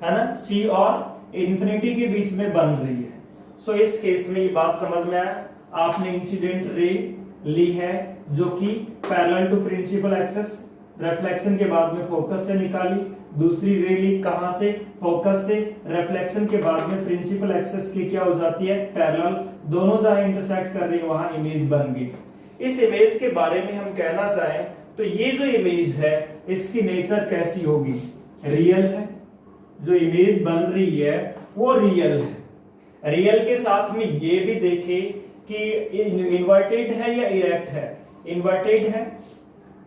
S1: है ना, सी और इंफिनिटी के बीच में बन रही है। सो इस केस में ये बात समझ में आया। आपने इंसिडेंट रे ली है जो कि parallel to principal axis, reflection के बाद में फोकस से निकाली। दूसरी रे ली कहां से, फोकस से, रिफ्लेक्शन के बाद में प्रिंसिपल एक्सिस की क्या हो जाती है, पैरेलल। दोनों जहां इंटरसेक्ट कर रही है वहां इमेज बन गई। इस इमेज के बारे में हम कहना चाहें तो ये जो इमेज है इसकी नेचर कैसी होगी, रियल है। जो इमेज बन रही है वो रियल है। रियल के साथ में ये भी देखें कि इन्वर्टेड है या इरेक्ट है। इन्वर्टेड है,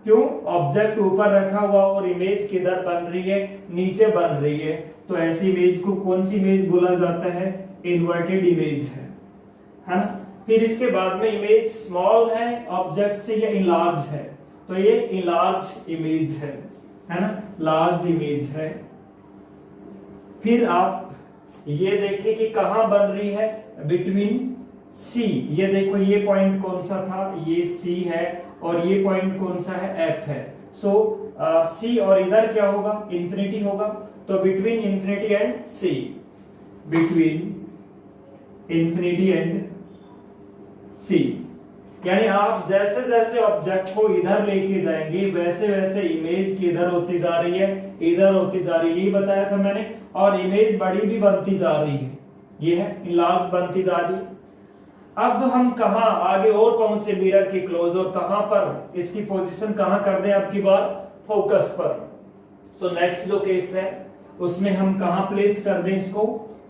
S1: क्यों, ऑब्जेक्ट ऊपर रखा हुआ और इमेज किधर बन रही है, नीचे बन रही है। तो ऐसी इमेज को कौन सी इमेज बोला जाता है, इन्वर्टेड इमेज है ना। फिर इसके बाद में इमेज स्मॉल है ऑब्जेक्ट से या इनलार्ज है, तो ये इनलार्ज इमेज है ना, लार्ज इमेज है। फिर आप ये देखें कि कहां बन रही है, बिटवीन सी। ये देखो, ये पॉइंट कौन सा था, ये सी है, और ये पॉइंट कौन सा है, एफ है। सो सी और इधर क्या होगा, इंफिनिटी होगा। तो between infinity and C, between infinity and C, यानी आप जैसे जैसे ऑब्जेक्ट को इधर लेके जाएंगे वैसे वैसे इमेज की इधर होती जा रही है, इधर होती जा रही है, यही बताया था मैंने। और इमेज बड़ी भी बनती जा रही है, ये है लार्ज बनती जा रही है। अब हम कहां आगे और पहुंचे मिरर के क्लोज, और कहां पर इसकी पोजीशन कहां कर दें, अब की बार फोकस पर। सो नेक्स्ट जो केस है उसमें हम कहां प्लेस कर दें इसको,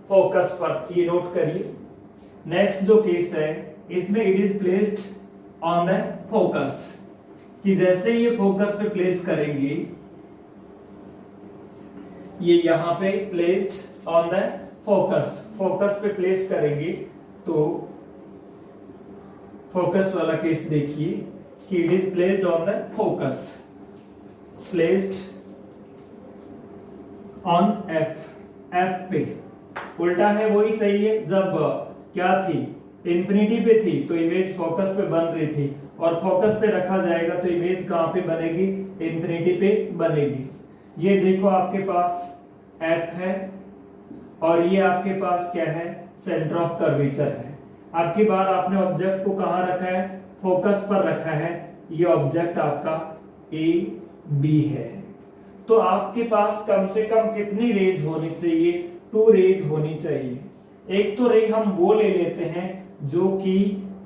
S1: फोकस पर, ये नोट करिए। नेक्स्ट जो केस है इसमें it is placed on the focus, कि जैसे ये फोकस पे प्लेस करेंगे, ये यहां पे placed on the focus, focus पे प्लेस करेंगे तो फोकस वाला केस देखिए कि it is placed on the focus, placed on F, F पे। उल्टा है वही सही है, जब क्या थी, इंफिनिटी पे थी तो इमेज फोकस पे बन रही थी, और फोकस पे रखा जाएगा तो इमेज कहां पे बनेगी, इंफिनिटी पे बनेगी। ये देखो आपके पास एफ है और ये आपके पास क्या है, सेंटर ऑफ कर्वेचर है। अब की बार आपने ऑब्जेक्ट को कहां रखा है, फोकस पर रखा है। ये ऑब्जेक्ट आपका ए बी है। तो आपके पास कम से कम कितनी रेज होनी चाहिए? 2 रेज होनी चाहिए। एक तो रे हम वो ले लेते हैं जो कि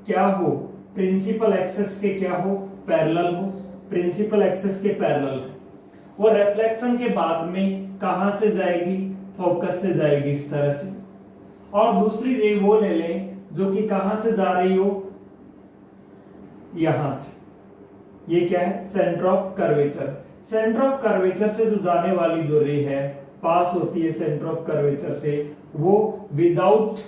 S1: क्या हो, प्रिंसिपल एक्सिस के क्या हो, पैरेलल हो, प्रिंसिपल एक्सिस के पैरेलल है। वो रिफ्लेक्शन के बाद में कहां से जाएगी? फोकस से जाएगी इस तरह से। और दूसरी रे वो ले लें जो कि कहां से जा रही हो, यहां से। ये क्या है? Centre of curvature. Centre of curvature से जो जाने वाली जो रे है, पास होती है सेंटर ऑफ कर्वेचर से, वो विदाउट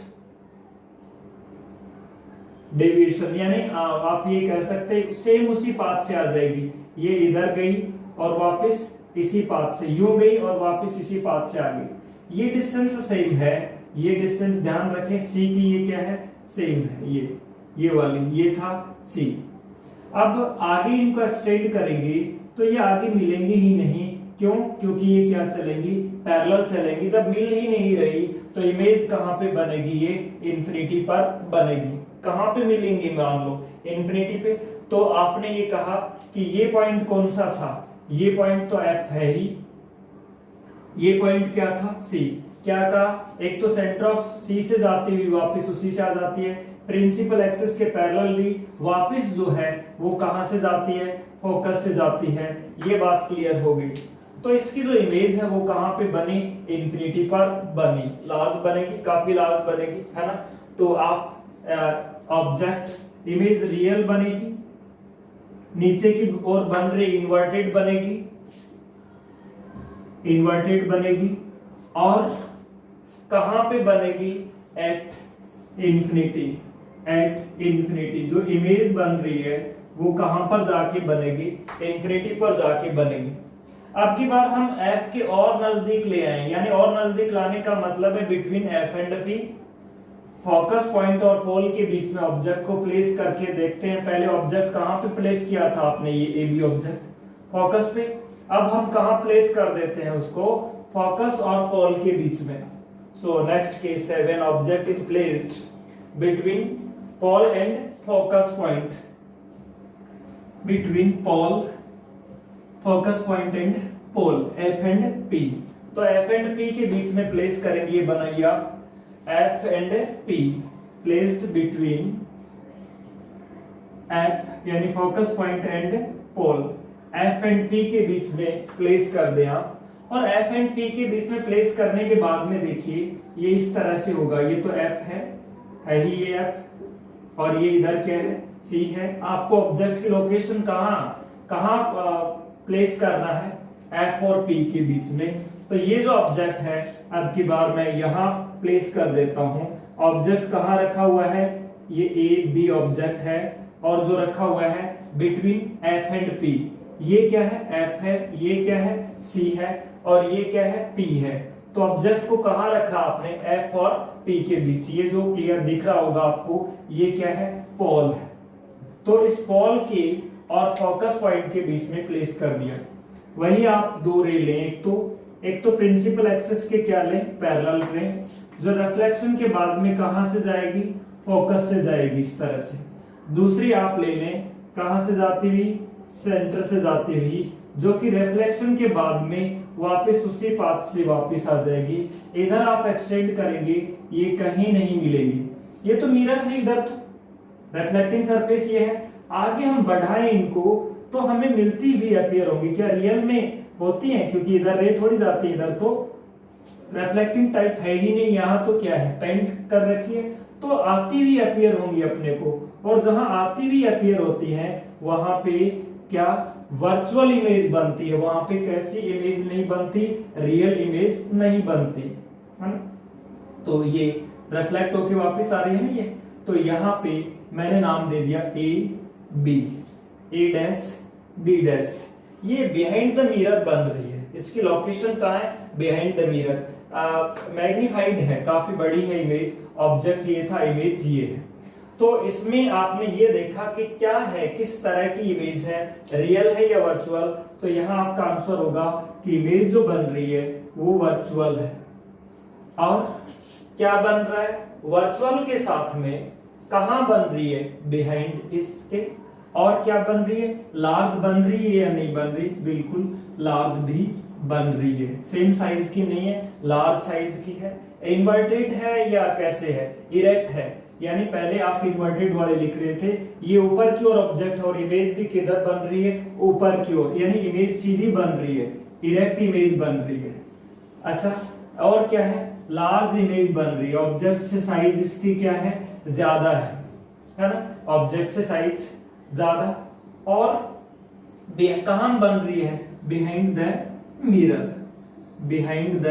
S1: डेविएशन, यानी आप ये कह सकते हैं सेम उसी पाथ से आ जाएगी। ये इधर गई और वापस इसी पाथ से, यूं गई और वापस इसी पाथ से आ गई। ये डिस्टेंस सेम है। ये डिस्टेंस ध्यान रखें, सी की ये क्या है? सेम है। ये वाली, ये था सी। अब आगे इनको एक्सटेंड करेंगे तो ये आगे मिलेंगे ही नहीं। क्यों? क्योंकि ये क्या चलेंगी? पैरेलल चलेंगी। जब मिल ही नहीं रही तो इमेज कहां पे बनेगी? ये इंफिनिटी पर बनेगी। कहां पे मिलेंगी? मान लो इंफिनिटी पे। तो आपने ये कहा कि ये पॉइंट कौन सा था? ये पॉइंट तो एफ है ही। ये पॉइंट क्या था? सी। क्या कहा? एक तो सेंटर ऑफ सी से जाती हुई वापस उसी से आ जाती है, प्रिंसिपल एक्सिस के पैरेलली वापस जो है वो कहां से जाती है? फोकस से जाती है। ये बात क्लियर हो गई। तो इसकी जो इमेज है वो कहां पे बनी? इंफिनिटी पर बनी। लार्ज बनेगी, काफी लार्ज बनेगी, है ना। तो आप ऑब्जेक्ट इमेज रियल बनेगी, नीचे की ओर बन रही इन्वर्टेड बनेगी, इन्वर्टेड बनेगी। और कहां पे बनेगी? At infinity. एट इंफिनिटी जो इमेज बन रही है वो कहां पर जाके बनेगी? इंफिनिटी पर जाके बनेगी। अब की बार हम एफ के और नजदीक ले आए, यानी और नजदीक लाने का मतलब है between F and P. Focus point और पोल के बीच में ऑब्जेक्ट को प्लेस करके देखते हैं। पहले ऑब्जेक्ट कहां पे प्लेस किया था आपने? ये ए बी ऑब्जेक्ट फोकस पे। अब हम कहां प्लेस कर देते हैं उसको? फोकस और पोल के बीच में। सो नेक्स्ट केस है when object is placed between pole and focus point, between pole, focus point and pole, F and P. तो एफ एंड पी के बीच में प्लेस करेंगे। ये बनाइए F and P, placed between F यानी focus point and pole, F and P के बीच में प्लेस कर दें आप। और एफ एंड पी के बीच में प्लेस करने के बाद में देखिए ये इस तरह से होगा। ये तो एफ है ही ये एफ, और ये इधर क्या है? सी है। आपको ऑब्जेक्ट की लोकेशन कहां प्लेस करना है? एफ और पी के बीच में। तो ये जो ऑब्जेक्ट है अब की बार मैं यहां प्लेस कर देता हूं। ऑब्जेक्ट कहां रखा हुआ है? ये ए बी ऑब्जेक्ट है, और जो रखा हुआ है बिटवीन एफ एंड पी। ये क्या है? एफ है। ये क्या है? सी है। और ये क्या है? पी है। तो ऑब्जेक्ट को कहां रखा आपने? एफ और पी के बीच। ये जो क्लियर दिख रहा होगा आपको, ये क्या है? पोल है। तो इस पोल के और फोकस पॉइंट के बीच में प्लेस कर दिया। वही आप 2 रे लें। एक तो प्रिंसिपल एक्सिस के क्या लें? पैरेलल लें, जो रिफ्लेक्शन के बाद में कहां से जाएगी? फोकस से जाएगी इस तरह से। दूसरी आप ले लें कहां से जाती हुई? सेंटर से जाती हुई, जो कि रिफ्लेक्शन के बाद में वापस उसी पाथ से वापस आ जाएगी। इधर आप एक्सटेंड करेंगे, ये कहीं नहीं मिलेगी। ये तो मिरर है, इधर तो रिफ्लेक्टिंग सरफेस ये है। आगे हम बढ़ाएं इनको तो हमें मिलती भी अपीयर होंगी। क्या रियल में होती हैं? क्योंकि इधर रे थोड़ी जाती है, इधर तो रिफ्लेक्टिंग टाइप है ही नहीं। यहाँ तो क्या है? पेंट कर रखी है, तो आती हुई अपीयर होंगी अपने को। और जहां आती हुई अपीयर होती है वहां पे क्या? वर्चुअल इमेज बनती है। वहां पे कैसी इमेज नहीं बनती? रियल इमेज नहीं बनती, है ना। तो ये रिफ्लेक्ट होके वापस आ रही है ना ये। तो यहाँ पे मैंने नाम दे दिया A B, A dash B dash. ये बिहाइंड द मिरर बन रही है। इसकी लोकेशन कहाँ है? Behind the mirror. मैग्नीफाइड है, काफी बड़ी है इमेज। ऑब्जेक्ट ये था, इमेज ये है। तो इसमें आपने ये देखा कि क्या है, किस तरह की इमेज है, रियल है या वर्चुअल। तो यहाँ आपका आंसर होगा कि इमेज जो बन रही है वो वर्चुअल है। और क्या बन रहा है? वर्चुअल के साथ में कहां बन रही है? बिहाइंड इसके। और क्या बन रही है, लार्ज बन रही है या नहीं बन रही, बिल्कुल लार्ज भी बन रही है, सेम साइज की नहीं है, लार्ज साइज की है। इन्वर्टेड है या कैसे है, इरेक्ट है, यानी पहले आप इन्वर्टेड वाले लिख रहे थे, ये ऊपर की ओर ऑब्जेक्ट और इमेज भी किधर बन रही है, ऊपर की ओर, यानी इमेज सीधी बन रही है, इरेक्ट इमेज बन रही है। अच्छा, और क्या है, लार्ज इमेज बन रही है, ऑब्जेक्ट से साइज इसकी क्या है, ज्यादा है ना, ऑब्जेक्ट से साइज ज्यादा, और कहां बन रही है, behind the mirror, behind the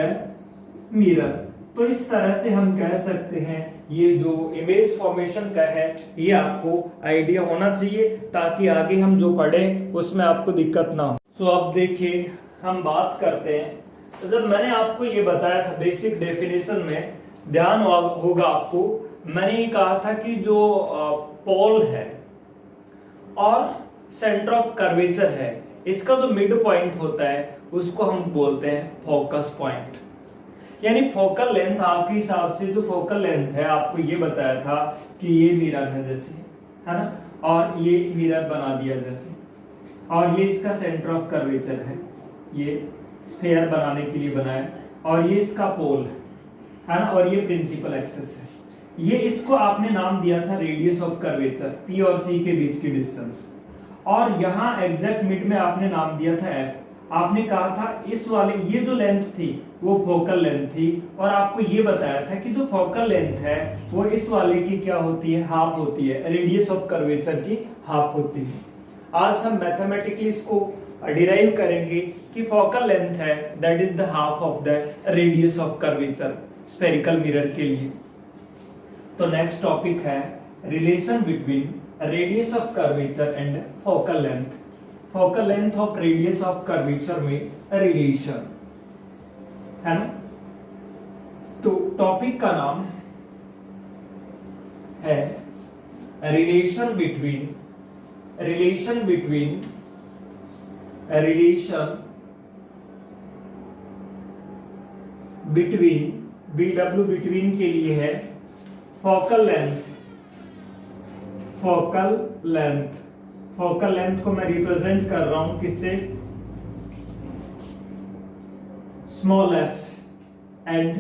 S1: mirror. तो इस तरह से हम कह सकते हैं ये जो इमेज फॉर्मेशन का है ये आपको आइडिया होना चाहिए, ताकि आगे हम जो पढ़े उसमें आपको दिक्कत ना हो। तो अब देखिए हम बात करते हैं, तो जब मैंने आपको ये बताया था बेसिक डेफिनेशन में, ध्यान होगा आपको, मैंने ये कहा था कि जो पोल है और सेंटर ऑफ कर्वेचर है, इसका जो मिड पॉइंट होता है उसको हम बोलते हैं फोकस पॉइंट। यानी फोकल लेंथ, आपके हिसाब से जो फोकल लेंथ है, आपको ये बताया था कि ये मिरर है जैसे, है ना, और ये मिरर बना दिया जैसे, और ये इसका सेंटर ऑफ कर्वेचर है, ये स्फीयर बनाने के लिए बनाया, और ये इसका पोल है ना, और ये प्रिंसिपल एक्सिस है। ये इसको आपने नाम दिया था रेडियस ऑफ कर्वेचर, पी और सी के बीच की डिस्टेंस, और यहाँ एग्जैक्ट मिड में आपने नाम दिया था एफ। आपने कहा था इस वाले, ये जो लेंथ थी वो फोकल लेंथ थी, और आपको ये बताया था कि जो फोकल लेंथ है वो इस वाले की क्या होती है, हाफ होती है, रेडियस ऑफ कर्वेचर की हाफ होती है। आज हम मैथमेटिकली इसको डिराइव करेंगे कि फोकल लेंथ है that is the half of the radius of curvature spherical mirror के लिए। तो नेक्स्ट टॉपिक है relation between radius of curvature and focal length. Focal length of radius of curvature में relation है ना। तो टॉपिक का नाम है रिलेशन बिटवीन BW बिटवीन के लिए है फोकल लेंथ को मैं रिप्रेजेंट कर रहा हूं किससे, small F, and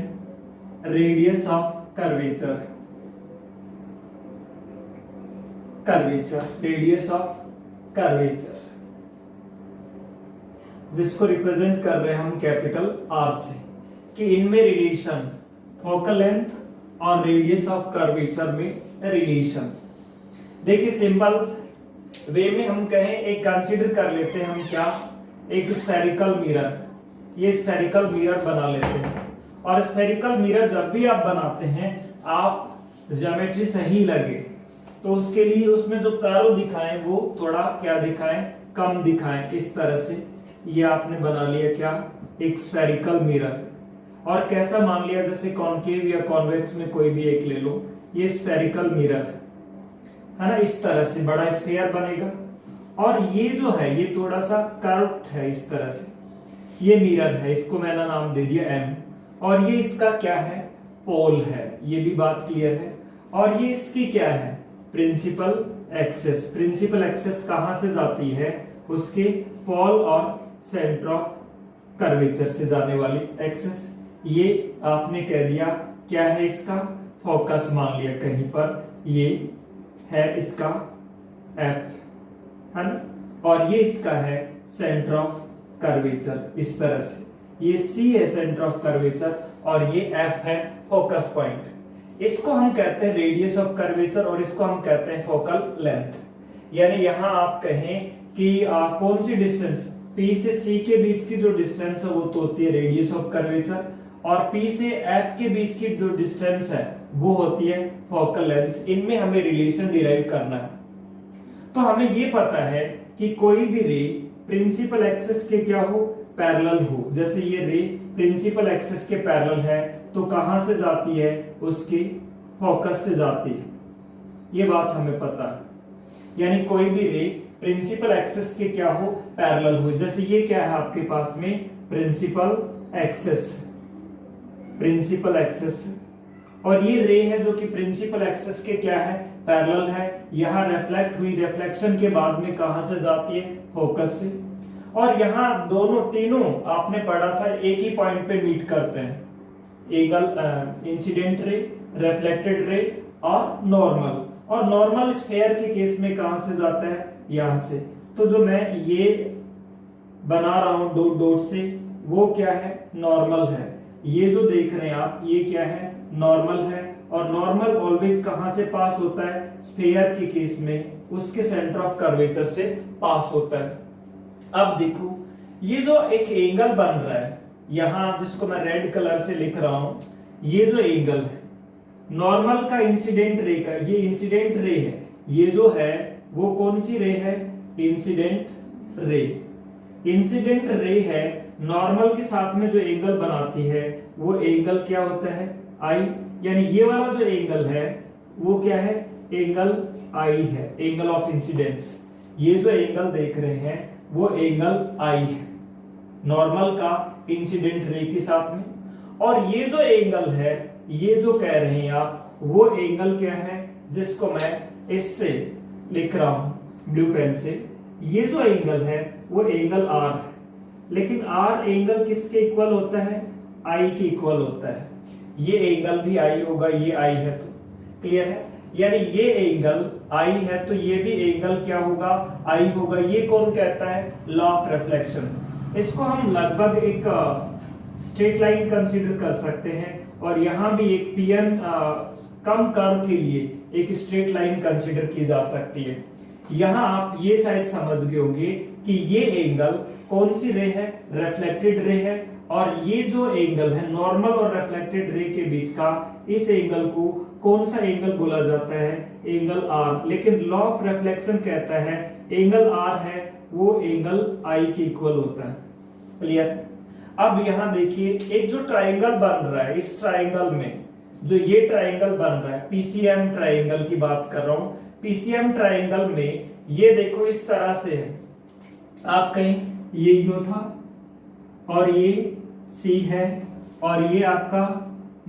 S1: radius of curvature, radius of curvature, जिसको रिप्रेजेंट कर रहे हैं हम कैपिटल आर से, कि इनमें रिलेशन, फोकल लेंथ और रेडियस ऑफ कर्वेचर में रिलेशन। देखिए सिंपल वे में हम कहें, एक कंसीडर कर लेते हैं हम क्या, एक स्फेरिकल मिरर, ये स्फेरिकल मिरर बना लेते हैं। और स्फेरिकल मिरर जब भी आप बनाते हैं, आप ज्योमेट्री सही लगे तो उसके लिए उसमें जो कर्व दिखाएं वो थोड़ा क्या दिखाएं, कम दिखाएं। इस तरह से ये आपने बना लिया क्या, एक स्फेरिकल मिरर। और कैसा मान लिया, जैसे कॉनकेव या कॉन्वेक्स में कोई भी एक ले लो, ये स्फेरिकल मिरर है ना, इस तरह से बड़ा स्फीयर बनेगा। और ये जो है ये थोड़ा सा कर्व्ड है इस तरह से, ये मिरर है, इसको मैंने नाम दे दिया एम, और ये इसका क्या है, पोल है, ये भी बात क्लियर है। और ये इसकी क्या है, प्रिंसिपल एक्सेस। प्रिंसिपल एक्सेस कहां से जाती है, उसके पोल और सेंटर ऑफ कर्वेचर से जाने वाली एक्सेस। ये आपने कह दिया क्या है, इसका फोकस मान लिया कहीं पर, ये है इसका एफ है ना, और ये इसका है सेंटर ऑफ कर्वेचर। इस तरह से ये सी है सेंटर ऑफ कर्वेचर, और ये एफ है फोकस पॉइंट। इसको हम कहते हैं रेडियस ऑफ कर्वेचर, और इसको हम कहते हैं फोकल लेंथ। यानी यहां आप कहें कि कौन सी डिस्टेंस, P से C के बीच की जो डिस्टेंस है वो तो होती है रेडियस ऑफ कर्वेचर, और P से F के बीच की जो डिस्टेंस है वो होती है फोकल लेंथ। इनमें हमें रिलेशन डिराइव करना है। तो हमें ये पता है कि कोई भी रे प्रिंसिपल एक्सिस के क्या हो, पैरेलल हो। जैसे ये रे प्रिंसिपल एक्सिस के पैरेलल है तो कहां से जाती है, उसके फोकस से जाती है, ये बात हमें पता है। यानी कोई भी रे प्रिंसिपल एक्सिस के क्या हो, पैरेलल हो। जैसे ये क्या है आपके पास में, प्रिंसिपल एक्सिस, और ये रे है जो कि प्रिंसिपल एक्सिस के क्या है, पैरेलल है। यहाँ रिफ्लेक्ट हुई, रिफ्लेक्शन के बाद में कहां से जाती है, फोकस से। और यहाँ दोनों तीनों आपने पढ़ा था एक ही पॉइंट पे मीट करते हैं, angle incident ray, reflected ray और नॉर्मल। और नॉर्मल स्फीयर के केस में कहां से जाता है, यहां से। तो जो मैं ये बना रहा हूं डॉट डॉट से, वो क्या है, नॉर्मल है। ये जो देख रहे हैं आप, ये क्या है, नॉर्मल है। और नॉर्मल ऑलवेज कहां से पास होता है, स्फीयर के केस में उसके सेंटर ऑफ कर्वेचर से पास होता है। अब देखो ये जो एक एंगल बन रहा है यहां, जिसको मैं रेड कलर से लिख रहा हूं, ये जो एंगल है नॉर्मल का इंसिडेंट रे का, ये इंसिडेंट रे है। ये जो है वो कौन सी रे है, इंसिडेंट रे। इंसिडेंट रे है, नॉर्मल के साथ में जो एंगल बनाती है वो एंगल क्या होता है, आई। यानी ये वाला जो एंगल है वो क्या है, एंगल आई है, एंगल ऑफ इंसिडेंस। ये जो एंगल देख रहे हैं वो एंगल आई है नॉर्मल का इंसिडेंट रे के साथ में। और ये जो एंगल है, ये जो कह रहे हैं आप, वो एंगल क्या है, जिसको मैं इससे लिख रहा हूं ब्लू पेन से। ये जो एंगल है वो एंगल आर है, लेकिन आर एंगल किसके इक्वल होता है, आई के इक्वल होता है। ये एंगल भी आई होगा, ये आई है तो क्लियर है। यानी ये एंगल आई है तो ये भी एंगल क्या होगा, आई होगा। ये कौन कहता है, लॉ ऑफ रिफ्लेक्शन। इसको हम लगभग एक स्ट्रेट लाइन कंसीडर कर सकते हैं, और यहां भी एक पीएन कम कर्व के लिए एक स्ट्रेट लाइन कंसीडर की जा सकती है। यहां आप ये शायद समझ गए होंगे कि ये एंगल कौन सी रे है, रिफ्लेक्टेड रे है। और ये जो एंगल है नॉर्मल और रिफ्लेक्टेड रे के बीच का, इस एंगल को कौन सा एंगल बोला जाता है, एंगल आर। लेकिन लॉ ऑफ रिफ्लेक्शन कहता है एंगल आर है वो एंगल आई के इक्वल होता है। क्लियर। अब यहां देखिए एक जो ट्राइंगल बन रहा है, इस ट्राइंगल में जो ये ट्राइंगल बन रहा है, पीसीएम ट्राइंगल की बात कर रहा हूं। पीसीएम ट्राइंगल में ये देखो इस तरह से है, आप कहीं ये यू था और ये सी है और ये आपका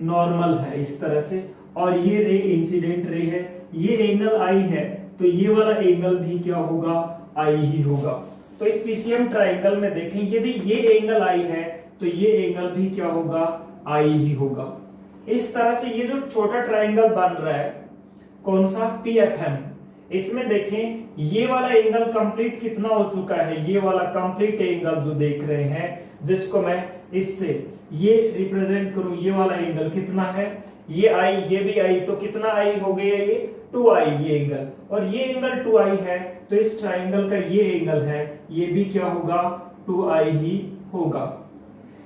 S1: नॉर्मल है इस तरह से, और ये रे इंसिडेंट रे है। ये एंगल आई है तो ये वाला एंगल भी क्या होगा, आई ही होगा। तो इस पीसीएम ट्राइंगल में देखें यदि ये एंगल आई है तो ये एंगल भी क्या होगा, आई ही होगा। इस तरह से ये जो छोटा ट्राइंगल बन रहा है कौन सा, पीएफएम, इसमें देखें ये वाला एंगल कंप्लीट कितना हो चुका है, ये वाला कंप्लीट एंगल जो देख रहे हैं, जिसको मैं इससे ये रिप्रेजेंट करूं, ये वाला एंगल कितना है, ये आई, ये भी आई, तो कितना आई हो गया, ये 2i ये एंगल, और ये एंगल 2i है तो इस ट्राइंगल का ये एंगल है, ये भी क्या होगा, 2i ही होगा।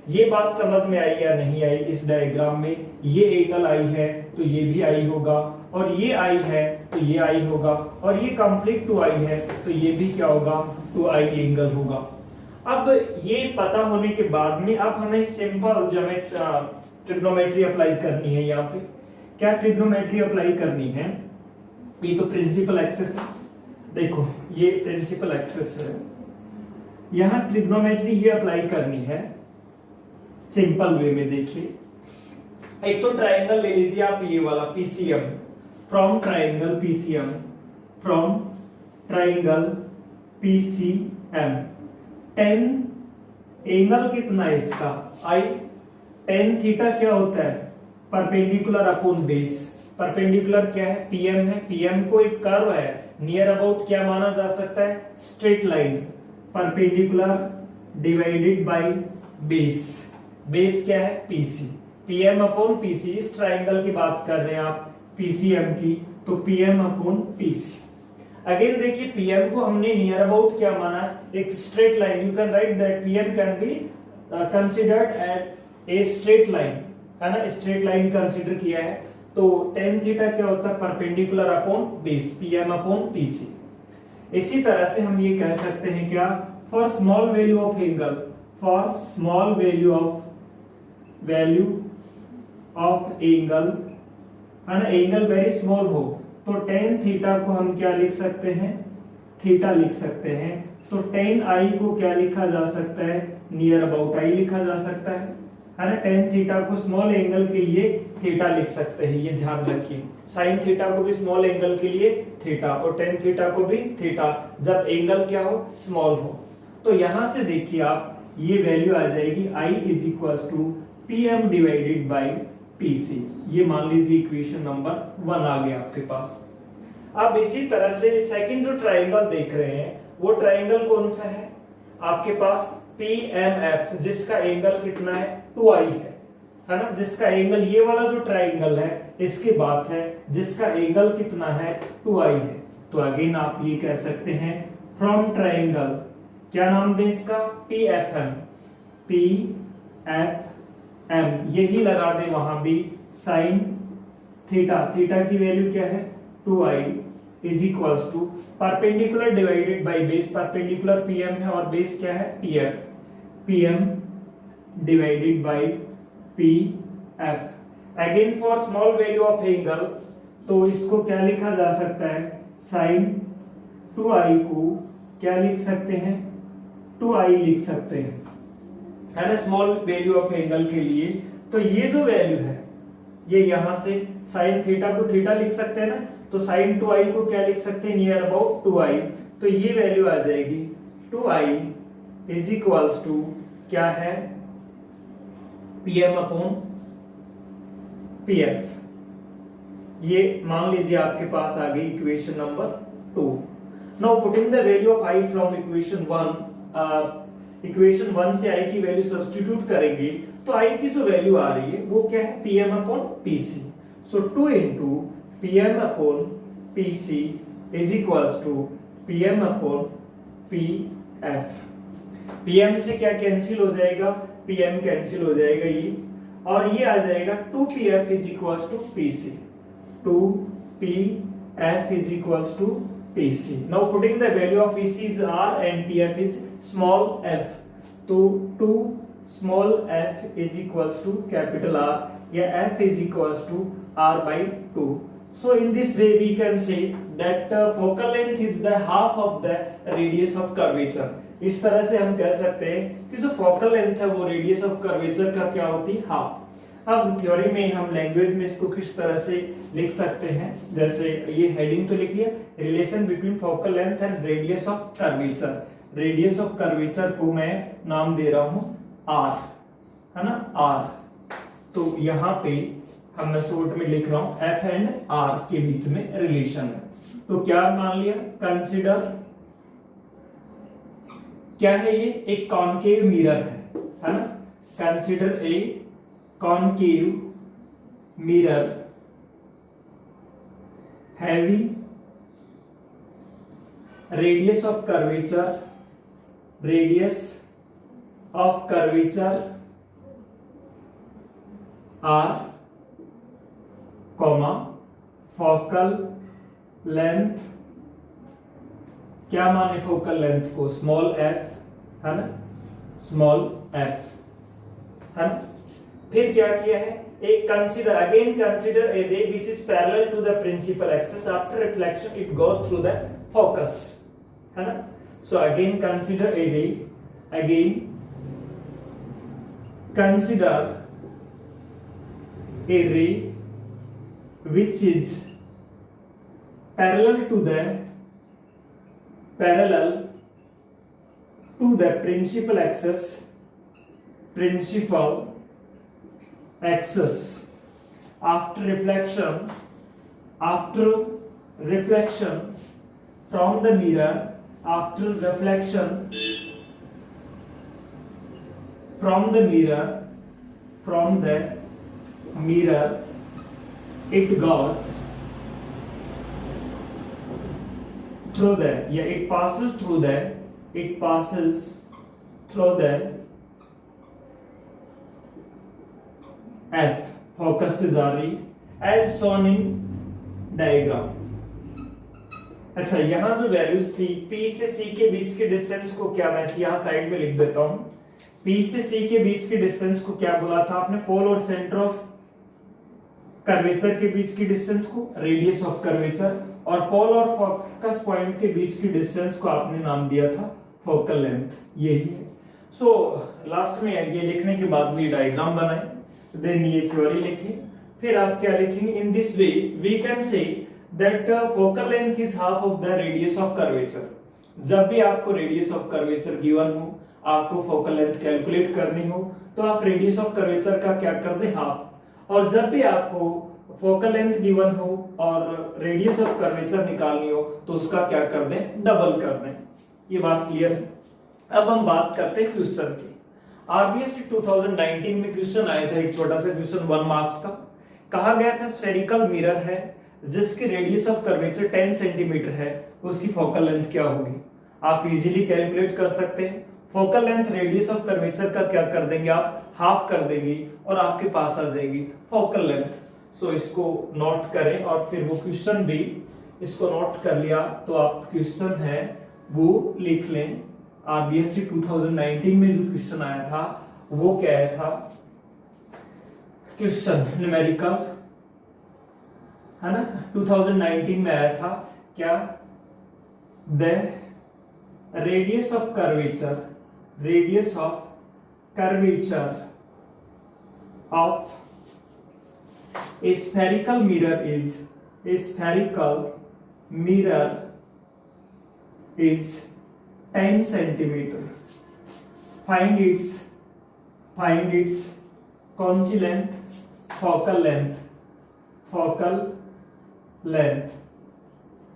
S1: ये बात समझ में आई या नहीं आई, इस डायग्राम में ये एंगल आई है तो ये भी आई होगा, और ये आई है तो ये आई होगा, और ये कंप्लीट 2i है तो ये भी क्या होगा, 2i एंगल होगा। अब ये पता होने के बाद में अब हमें सिंपल ट्रिग्नोमेट्री अप्लाई करनी है। यहाँ पे क्या ट्रिग्नोमेट्री अप्लाई करनी है, ये तो प्रिंसिपल एक्सिस है, देखो ये प्रिंसिपल एक्सिस है, यहाँ ट्रिग्नोमेट्री ये अप्लाई करनी है सिंपल वे में। देखिए एक तो ट्राइंगल ले लीजिए आप, ये वाला PCM, from triangle PCM, from triangle PCM, ten angle कितना है इसका, आई, टेन थीटा क्या होता है, परपेंडिकुलर अपॉन बेस। परपेंडिकुलर क्या है, पीएम है, पीएम को एक कर्व है, नियर अबाउट क्या माना जा सकता है, straight line, perpendicular divided by base, base क्या है, पीसी, पीएम अपॉन पीसी। इस ट्राइंगल की बात कर रहे हैं आप पीसीएम की, तो पीएम अपॉन पीसी। अगेन देखिए पीएम को हमने नियर अबाउट क्या माना, एक straight line, you can write that PM can be considered at a straight line, है ना, स्ट्रेट लाइन कंसीडर किया है। तो टेन थीटा क्या होता है, perpendicular upon base, PM upon PC. इसी तरह से हम ये कह सकते हैं क्या, for small value of angle, for small value of angle, है ना, एंगल वेरी स्मॉल हो तो टेन थीटा को हम क्या लिख सकते हैं, थीटा लिख सकते हैं। तो टेन आई को क्या लिखा जा सकता है, नियर अबाउट आई लिखा जा सकता है। है ना। टेन थीटा को स्मॉल एंगल के लिए थीटा लिख सकते हैं, ये ध्यान रखिए। साइन थीटा को भी स्मॉल एंगल के लिए थीटा, और टेन थीटा को भी थीटा, जब एंगल क्या हो, स्मॉल हो। तो यहां से देखिए आप, ये वैल्यू आ जाएगी I is equal to PM divided by PC। ये मान लीजिए इक्वेशन नंबर 1 आ गया आपके पास। अब इसी तरह से सेकंड जो ट्राइंगल देख रहे हैं, वो ट्राइंगल कौन सा है आपके पास, PMF, जिसका एंगल कितना है, 2i है ना। जिसका एंगल, ये वाला जो ट्राइंगल है इसकी बात है, जिसका एंगल कितना है, 2i है। तो अगेन आप ये कह सकते हैं फ्रॉम ट्राइंगल, क्या नाम दे इसका, PFM, PFM यही लगा दे वहां भी, साइन थीटा, थीटा की वैल्यू क्या है, 2i is equals to perpendicular divided by base, perpendicular PM है और बेस क्या है, PF, PM divided by PF। Again for small value of angle, तो इसको क्या लिखा जा सकता है, साइन 2i को क्या लिख सकते हैं, 2i लिख सकते हैं, है ना, स्मॉल वैल्यू ऑफ एंगल के लिए। तो ये जो वैल्यू है, ये यहां से साइन थीटा को थीटा लिख सकते हैं ना, तो साइन 2i को क्या लिख सकते हैं, नियर अबाउट 2i। तो ये वैल्यू आ जाएगी 2i इज इक्वल्स टू क्या है, PM अपॉन PF। ये मान लीजिए आपके पास आ गई equation number 2। Now putting the value of i from equation 1, equation 1 से i की वैल्यू सब्स्टिट्यूट करेंगे, तो i की जो वैल्यू आ रही है वो क्या है, PM upon PC। So 2 into PM upon PC is equals to PM upon PF। PM से क्या कैंसिल हो जाएगा, PM कैंसिल हो जाएगा ये, और ये आ जाएगा 2PF is equals to PC, 2PF is equals to PC। Now putting the value of PC is R and PF is small f, तो 2 small f is equals to capital R, या f is equals to R by 2। So in this way we can say that focal length is the half of the radius of curvature। इस तरह से हम कह सकते हैं कि जो फोकल लेंथ है वो रेडियस ऑफ कर्वेचर का क्या होती है, हाफ। अब थ्योरी में हम लैंग्वेज में इसको किस तरह से लिख सकते हैं, जैसे ये हेडिंग तो लिख लिया, relation between focal length and radius of curvature. Radius of curvature को मैं नाम दे रहा हूं R, है ना, R। तो यहाँ पे हम मैं शॉर्ट में लिख रहा हूं F एंड R के बीच में रिलेशन है। तो क्या मान लिया, कंसीडर, क्या है ये, एक कॉनकेव मिरर है ना, consider a concave mirror having radius of curvature, radius of curvature R, comma focal length, क्या माने फोकल लेंथ को, स्मॉल f, है ना, स्मॉल f, है ना। फिर क्या किया है, एक consider, again consider a ray which is parallel to the principal axis, after reflection it goes through the focus, है ना। So again consider a ray, again consider a ray which is parallel to the principal axis, after reflection from the mirror, after reflection from the mirror it goes through the, yeah, it passes through the F, focus is RE as shown in diagram। अच्छा, यहां जो values थी P से C के बीच के distance को क्या, मैं यहां साइड में लिख देता हूं, P से C के बीच के डिस्टेंस को क्या बोला था आपने, पोल और सेंटर ऑफ कर्वेचर के बीच की डिस्टेंस को रेडियस ऑफ कर्वेचर, और पोल और फोकस पॉइंट के बीच की डिस्टेंस को आपने नाम दिया था फोकल लेंथ, यही है। सो लास्ट में ये लिखने के बाद भी डायग्राम बनाए, देन ये थ्योरी लिखें, फिर आप क्या लिखेंगे, in this way we can say that focal length is half of the radius of curvature. जब भी आपको रेडियस ऑफ कर्वेचर गिवन हो, आपको फोकल लेंथ कैलकुलेट करनी हो, तो आप रेडियस ऑफ कर्वेचर का क्या कर दें, हाफ। और जब भी आपको फोकल लेंथ गिवन हो और रेडियस ऑफ कर्वेचर निकालनी हो, तो उसका क्या कर दें, डबल कर दें। ये बात क्लियर है। अब हम बात करते हैं क्वेश्चन की। आरबीएसटी 2019 में क्वेश्चन आया था, एक छोटा सा क्वेश्चन 1 मार्क्स का। कहा गया था स्फेरिकल मिरर है जिसकी रेडियस ऑफ कर्वेचर 10 सेंटीमीटर है, उसकी फोकल लेंथ क्या होगी। आप इजीली कैलकुलेट कर सकते हैं। Focal length radius of curvature का क्या कर देंगे, आप हाफ कर देंगे और आपके पास आ जाएगी फोकल लेंथ। सो इसको नोट करें और फिर वो क्वेश्चन भी इसको नोट कर लिया तो आप क्वेश्चन है वो लिख लें। आरबीएसटी 2019 में जो क्वेश्चन आया था वो क्या आया था, क्वेश्चन न्यूमेरिकल है ना, 2019 में आया था क्या, the radius of curvature of a spherical mirror is 10 centimeter. Find its कौन सी लेंथ, फोकल लेंथ।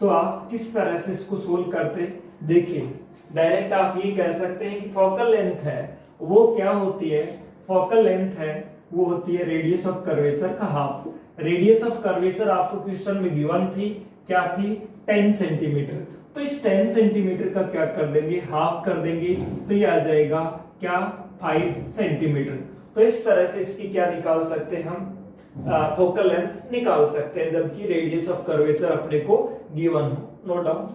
S1: तो आप किस तरह से इसको सोल्व करते, देखिए डायरेक्ट आप ये कह सकते हैं कि फोकल लेंथ है वो क्या होती है, फोकल लेंथ है वो होती है रेडियस ऑफ कर्वेचर का हाफ। रेडियस ऑफ कर्वेचर आपको क्वेश्चन में गिवन थी, क्या थी, 10 सेंटीमीटर। तो इस 10 सेंटीमीटर का क्या कर देंगे, हाफ कर देंगे, तो ये आ जाएगा क्या, 5 सेंटीमीटर। तो इस तरह से इसकी क्या निकाल सकते हैं हम, फोकल लेंथ निकाल सकते हैं, जबकि रेडियस ऑफ कर्वेचर अपने को गिवन हो। Note down.